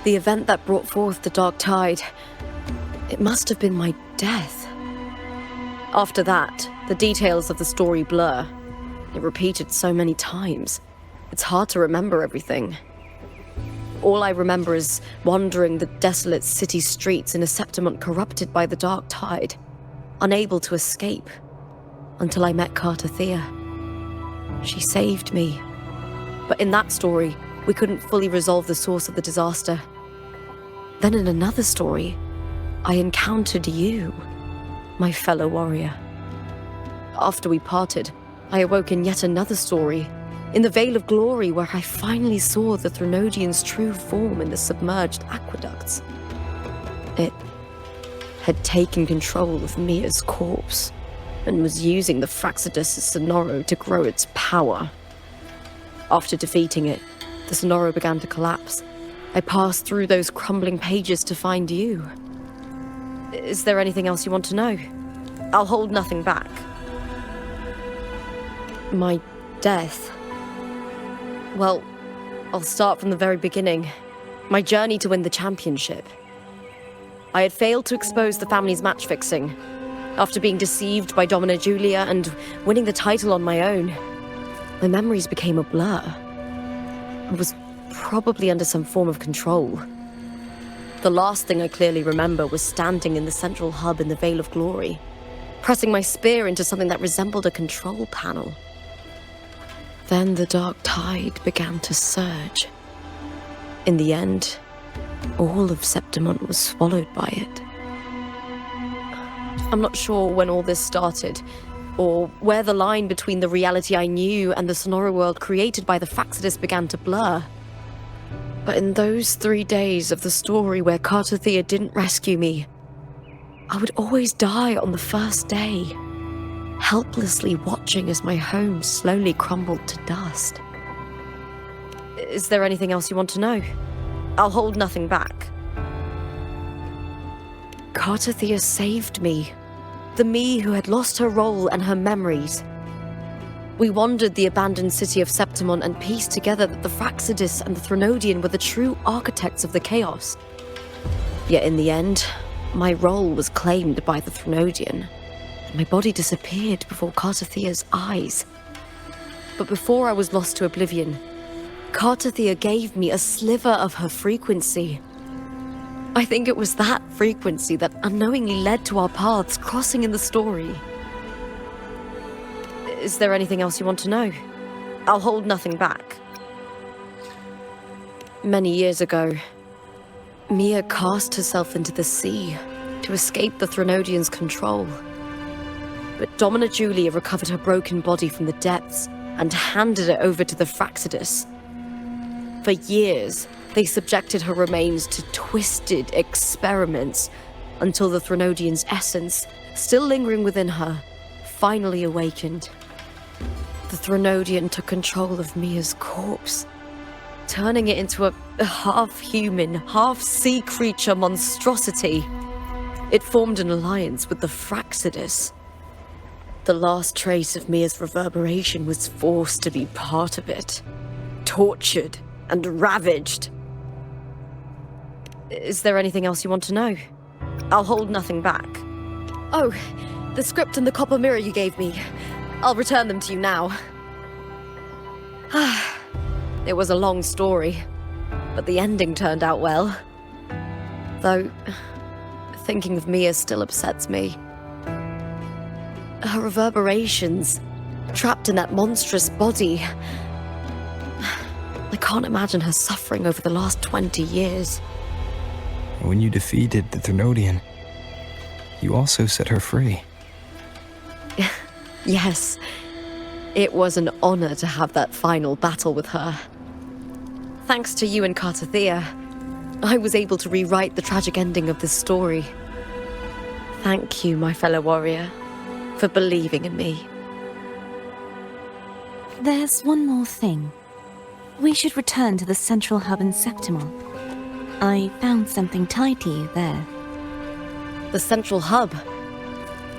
The event that brought forth the dark tide, it must have been my death. After that, the details of the story blur. It repeated so many times. It's hard to remember everything. All I remember is wandering the desolate city streets in a Septimont corrupted by the dark tide, unable to escape, until I met Cardathia. She saved me. But in that story, we couldn't fully resolve the source of the disaster. Then in another story, I encountered you, my fellow warrior. After we parted, I awoke in yet another story, in the Veil of Glory, where I finally saw the Threnodian's true form in the submerged aqueducts. It had taken control of Mia's corpse, and was using the Fraxidus' Sonoro to grow its power. After defeating it, the Sonoro began to collapse. I passed through those crumbling pages to find you. Is there anything else you want to know? I'll hold nothing back. My death. Well, I'll start from the very beginning. My journey to win the championship. I had failed to expose the family's match fixing. After being deceived by Domina Julia and winning the title on my own, my memories became a blur. I was probably under some form of control. The last thing I clearly remember was standing in the central hub in the Veil of Glory, pressing my spear into something that resembled a control panel. Then the dark tide began to surge. In the end, all of Septimont was swallowed by it. I'm not sure when all this started, or where the line between the reality I knew and the Sonoro world created by the Fraxidus began to blur. But in those 3 days of the story where Cardathia didn't rescue me, I would always die on the first day, helplessly watching as my home slowly crumbled to dust. Is there anything else you want to know? I'll hold nothing back. Cardathia saved me, the me who had lost her role and her memories. We wandered the abandoned city of Septimont and pieced together that the Fraxidus and the Threnodian were the true architects of the chaos. Yet in the end, my role was claimed by the Threnodian, and my body disappeared before Cardathia's eyes. But before I was lost to oblivion, Cardathia gave me a sliver of her frequency. I think it was that frequency that unknowingly led to our paths crossing in the story. Is there anything else you want to know? I'll hold nothing back. Many years ago, Mia cast herself into the sea to escape the Threnodians' control. But Domina Julia recovered her broken body from the depths and handed it over to the Fraxidus. For years, they subjected her remains to twisted experiments until the Threnodians' essence, still lingering within her, finally awakened. The Threnodian took control of Mia's corpse, turning it into a half-human, half-sea creature monstrosity. It formed an alliance with the Fraxidus. The last trace of Mia's reverberation was forced to be part of it, tortured and ravaged. Is there anything else you want to know? I'll hold nothing back. Oh, the script and the copper mirror you gave me. I'll return them to you now. It was a long story, but the ending turned out well. Though, thinking of Mia still upsets me. Her reverberations, trapped in that monstrous body. I can't imagine her suffering over the last 20 years. When you defeated the Threnodian, you also set her free. Yes, it was an honor to have that final battle with her. Thanks to you and Cartathea, I was able to rewrite the tragic ending of this story. Thank you, my fellow warrior, for believing in me. There's one more thing. We should return to the central hub in Septimon. I found something tied to you there. The central hub?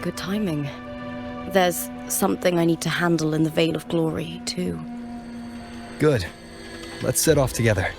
Good timing. There's something I need to handle in the Veil of Glory, too. Good. Let's set off together.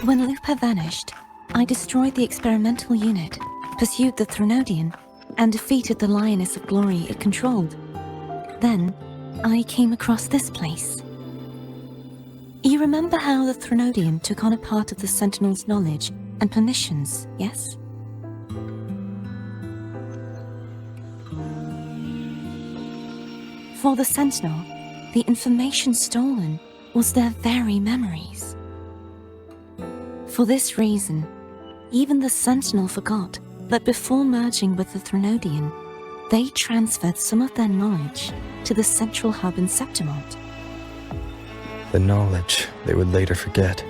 When Lupa vanished, I destroyed the experimental unit, pursued the Threnodian, and defeated the lioness of glory it controlled. Then, I came across this place. You remember how the Threnodian took on a part of the Sentinel's knowledge and permissions, yes? For the Sentinel, the information stolen was their very memories. For this reason, even the Sentinel forgot that before merging with the Threnodian, they transferred some of their knowledge to the central hub in Septimont. The knowledge they would later forget.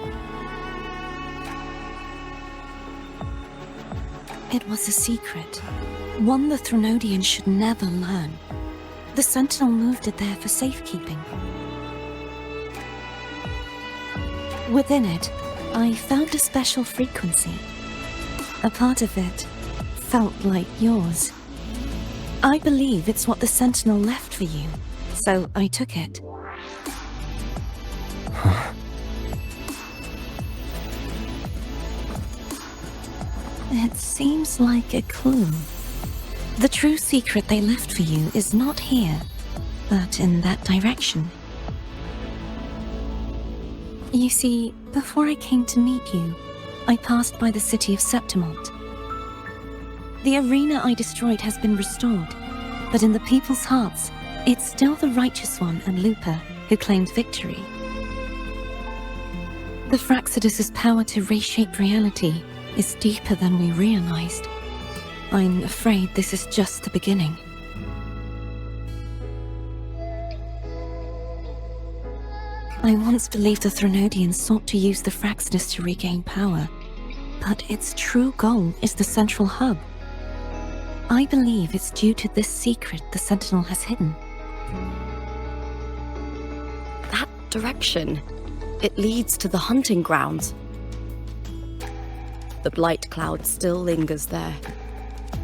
It was a secret, one the Threnodian should never learn. The Sentinel moved it there for safekeeping. Within it, I found a special frequency. A part of it felt like yours. I believe it's what the Sentinel left for you, so I took it. It seems like a clue. The true secret they left for you is not here, but in that direction. You see, before I came to meet you, I passed by the city of Septimont. The arena I destroyed has been restored, but in the people's hearts, it's still the Righteous One and Lupa who claimed victory. The Fraxidus' power to reshape reality is deeper than we realized. I'm afraid this is just the beginning. I once believed the Threnodians sought to use the Fraxidus to regain power, but its true goal is the central hub. I believe it's due to this secret the Sentinel has hidden. That direction, it leads to the hunting grounds. the blight cloud still lingers there.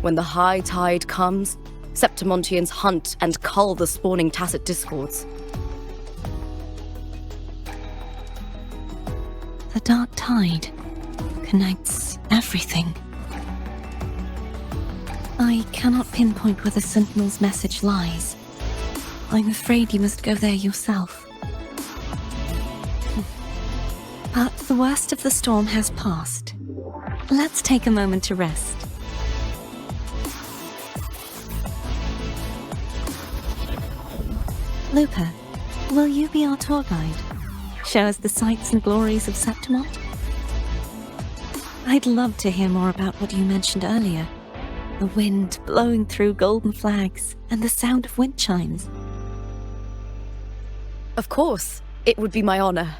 When the high tide comes, Septimontians hunt and cull the spawning Tacet discords. The dark tide connects everything. I cannot pinpoint where the Sentinel's message lies. I'm afraid you must go there yourself. But the worst of the storm has passed. Let's take a moment to rest. Lupa, will you be our tour guide? Show us the sights and glories of Septimont? I'd love to hear more about what you mentioned earlier. The wind blowing through golden flags and the sound of wind chimes. Of course, it would be my honor.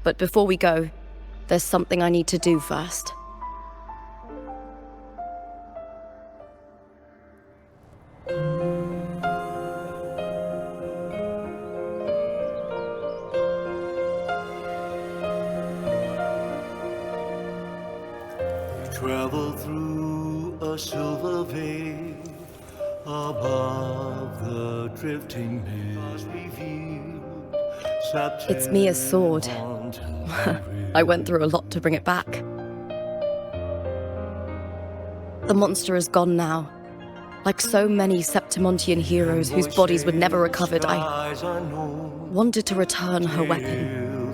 But before we go, there's something I need to do first. Travel through a silver veil above the drifting mist. It's Mia's sword. I went through a lot to bring it back. The monster is gone now. Like so many Septimontian heroes whose bodies were never recovered, I wanted to return her weapon.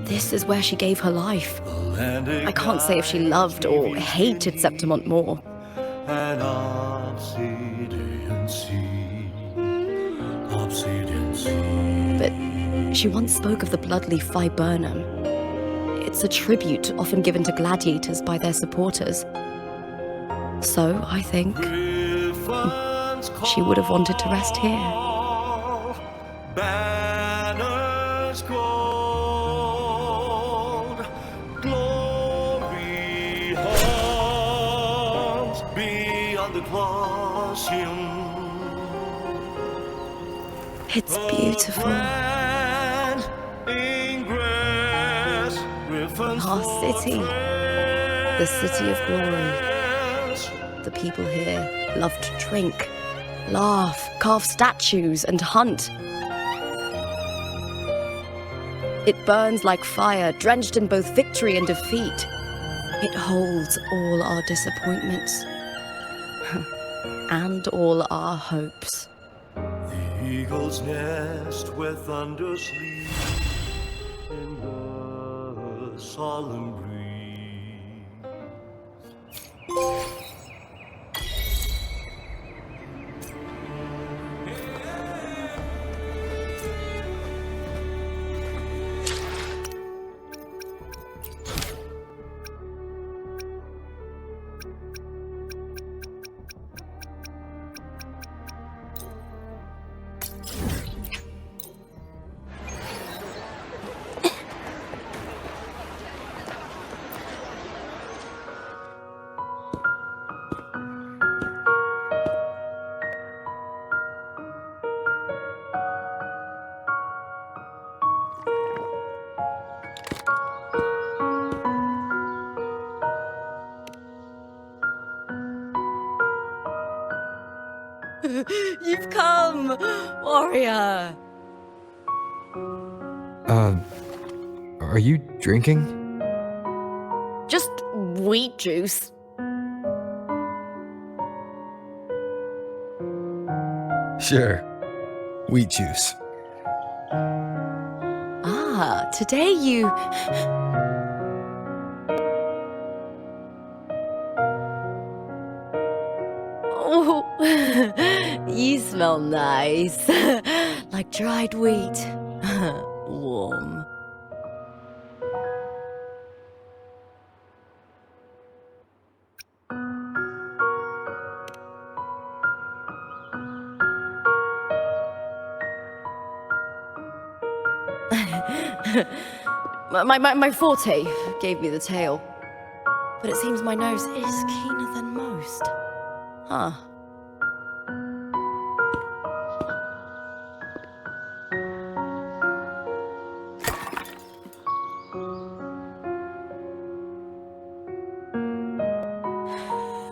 This is where she gave her life. I can't say if she loved or hated Septimont more. But she once spoke of the bloodleaf viburnum. It's a tribute often given to gladiators by their supporters. So, I think she would have wanted to rest here. Banners gold, glory hums beyond the Colosseum. It's beautiful. Our city. The city of glory. The people here love to drink, laugh, carve statues, and hunt. It burns like fire, drenched in both victory and defeat. It holds all our disappointments. And all our hopes. The eagle's nest where thunder sleeps in the solemn breeze. You've come, warrior. Are you drinking? Just wheat juice. Sure. Wheat juice. Ah, today you... Oh, you smell nice. Like dried wheat. Warm. My forte gave me the tail. But it seems my nose is keener than most. Huh.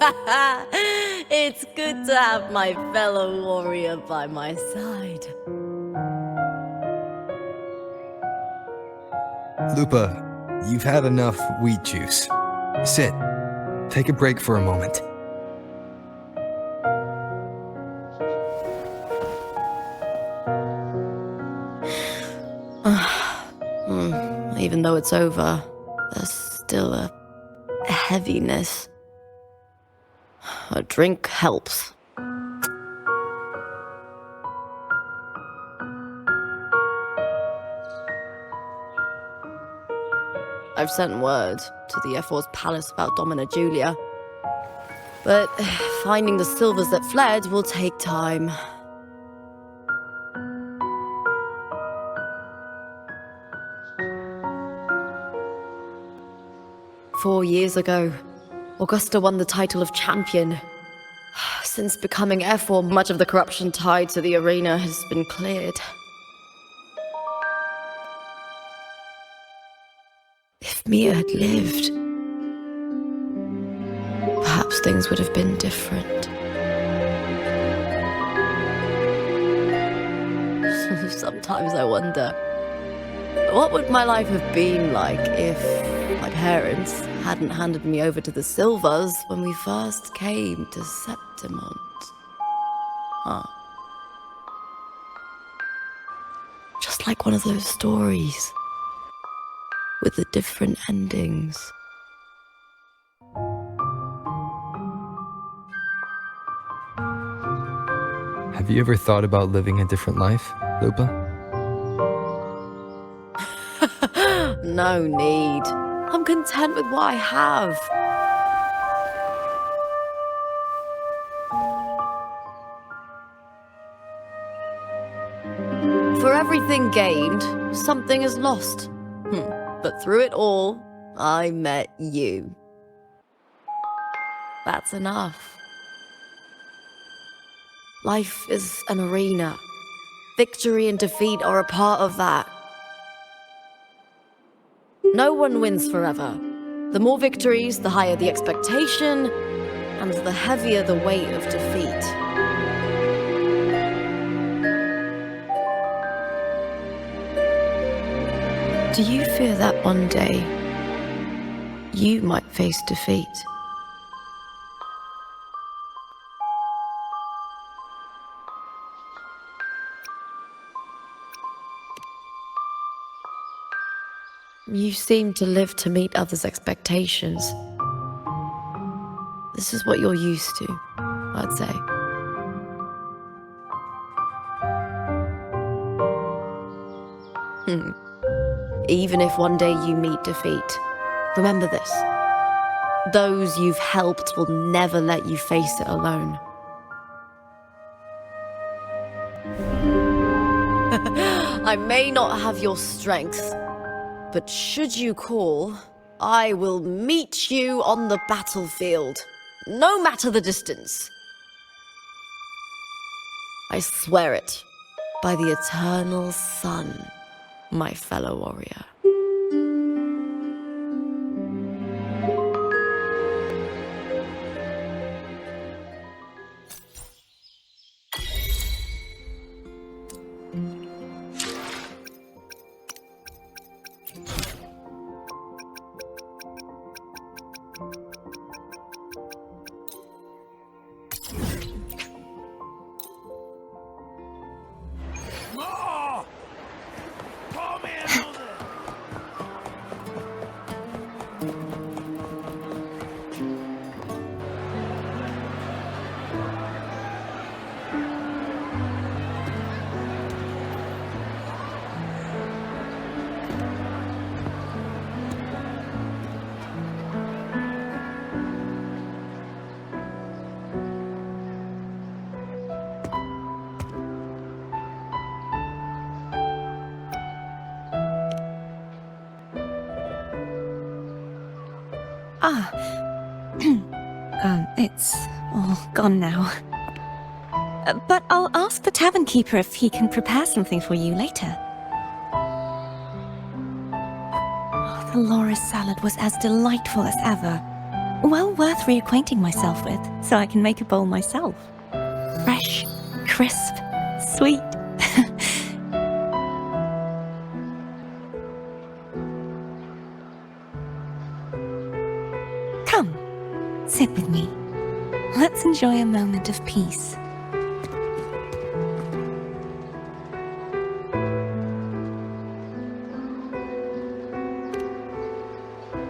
It's good to have my fellow warrior by my side. Lupa, you've had enough wheat juice. Sit. Take a break for a moment. Even though it's over, there's still a heaviness. A drink helps. I've sent word to the F4's palace about Domina Julia, but finding the silvers that fled will take time. "4 years ago, Augusta won the title of champion. Since becoming F4, much of the corruption tied to the arena has been cleared. If Mia had lived, perhaps things would have been different. Sometimes I wonder, what would my life have been like if my parents hadn't handed me over to the Silvers when we first came to Septimont? Just like one of those stories with the different endings. Have you ever thought about living a different life, Lupa? No need. I'm content with what I have. For everything gained, something is lost. But through it all, I met you. That's enough. Life is an arena. Victory and defeat are a part of that. No one wins forever. The more victories, the higher the expectation, and the heavier the weight of defeat. Do you fear that one day you might face defeat? You seem to live to meet others' expectations. This is what you're used to, I'd say. Even if one day you meet defeat, remember this. Those you've helped will never let you face it alone. I may not have your strength, but should you call, I will meet you on the battlefield, no matter the distance. I swear it, by the eternal sun, my fellow warrior. It's all gone now. But I'll ask the tavern keeper if he can prepare something for you later. The loris salad was as delightful as ever. well worth reacquainting myself with, so I can make a bowl myself. Fresh, crisp, sweet. Come, sit with me. Let's enjoy a moment of peace.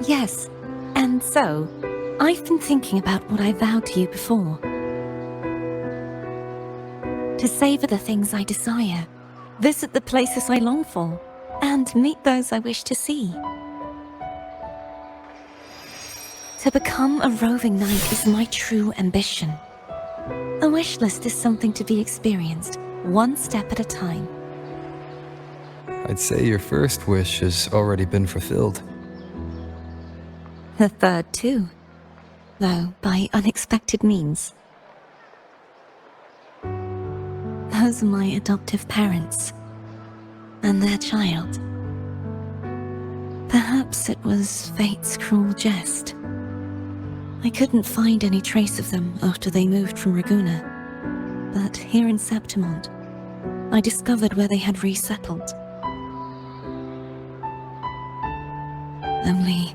Yes, and so, I've been thinking about what I vowed to you before. To savor the things I desire, visit the places I long for, and meet those I wish to see. To become a roving knight is my true ambition. A wish list is something to be experienced, one step at a time. I'd say your first wish has already been fulfilled. The third too, though by unexpected means. Those are my adoptive parents, and their child. Perhaps it was fate's cruel jest. I couldn't find any trace of them after they moved from Raguna, but here in Septimont, I discovered where they had resettled. Only,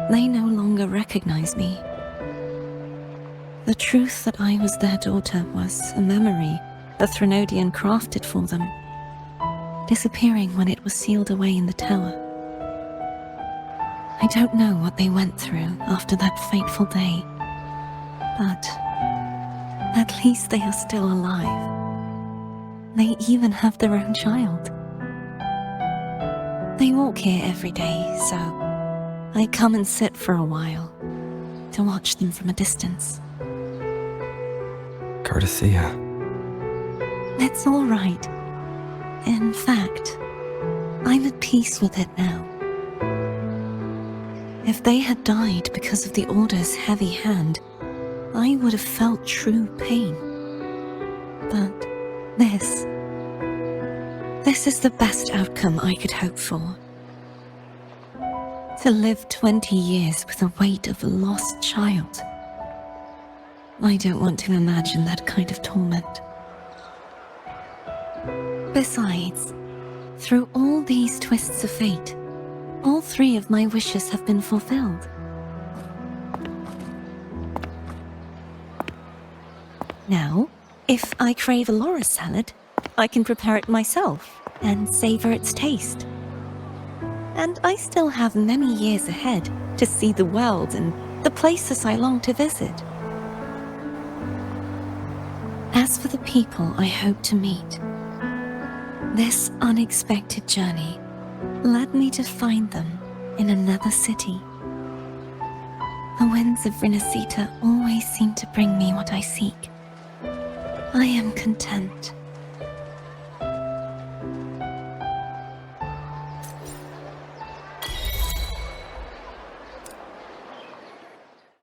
they no longer recognize me. The truth that I was their daughter was a memory the Threnodian crafted for them, disappearing when it was sealed away in the tower. I don't know what they went through after that fateful day, but at least they are still alive. They even have their own child. They walk here every day, so I come and sit for a while to watch them from a distance. Cardathea. It's all right. In fact, I'm at peace with it now. If they had died because of the Order's heavy hand, I would have felt true pain. But this is the best outcome I could hope for. To live 20 years with the weight of a lost child. I don't want to imagine that kind of torment. Besides, through all these twists of fate, all three of my wishes have been fulfilled. Now, if I crave a Laura salad, I can prepare it myself and savor its taste. And I still have many years ahead to see the world and the places I long to visit. As for the people I hope to meet, this unexpected journey led me to find them in another city. The winds of Rinasita always seem to bring me what I seek. I am content.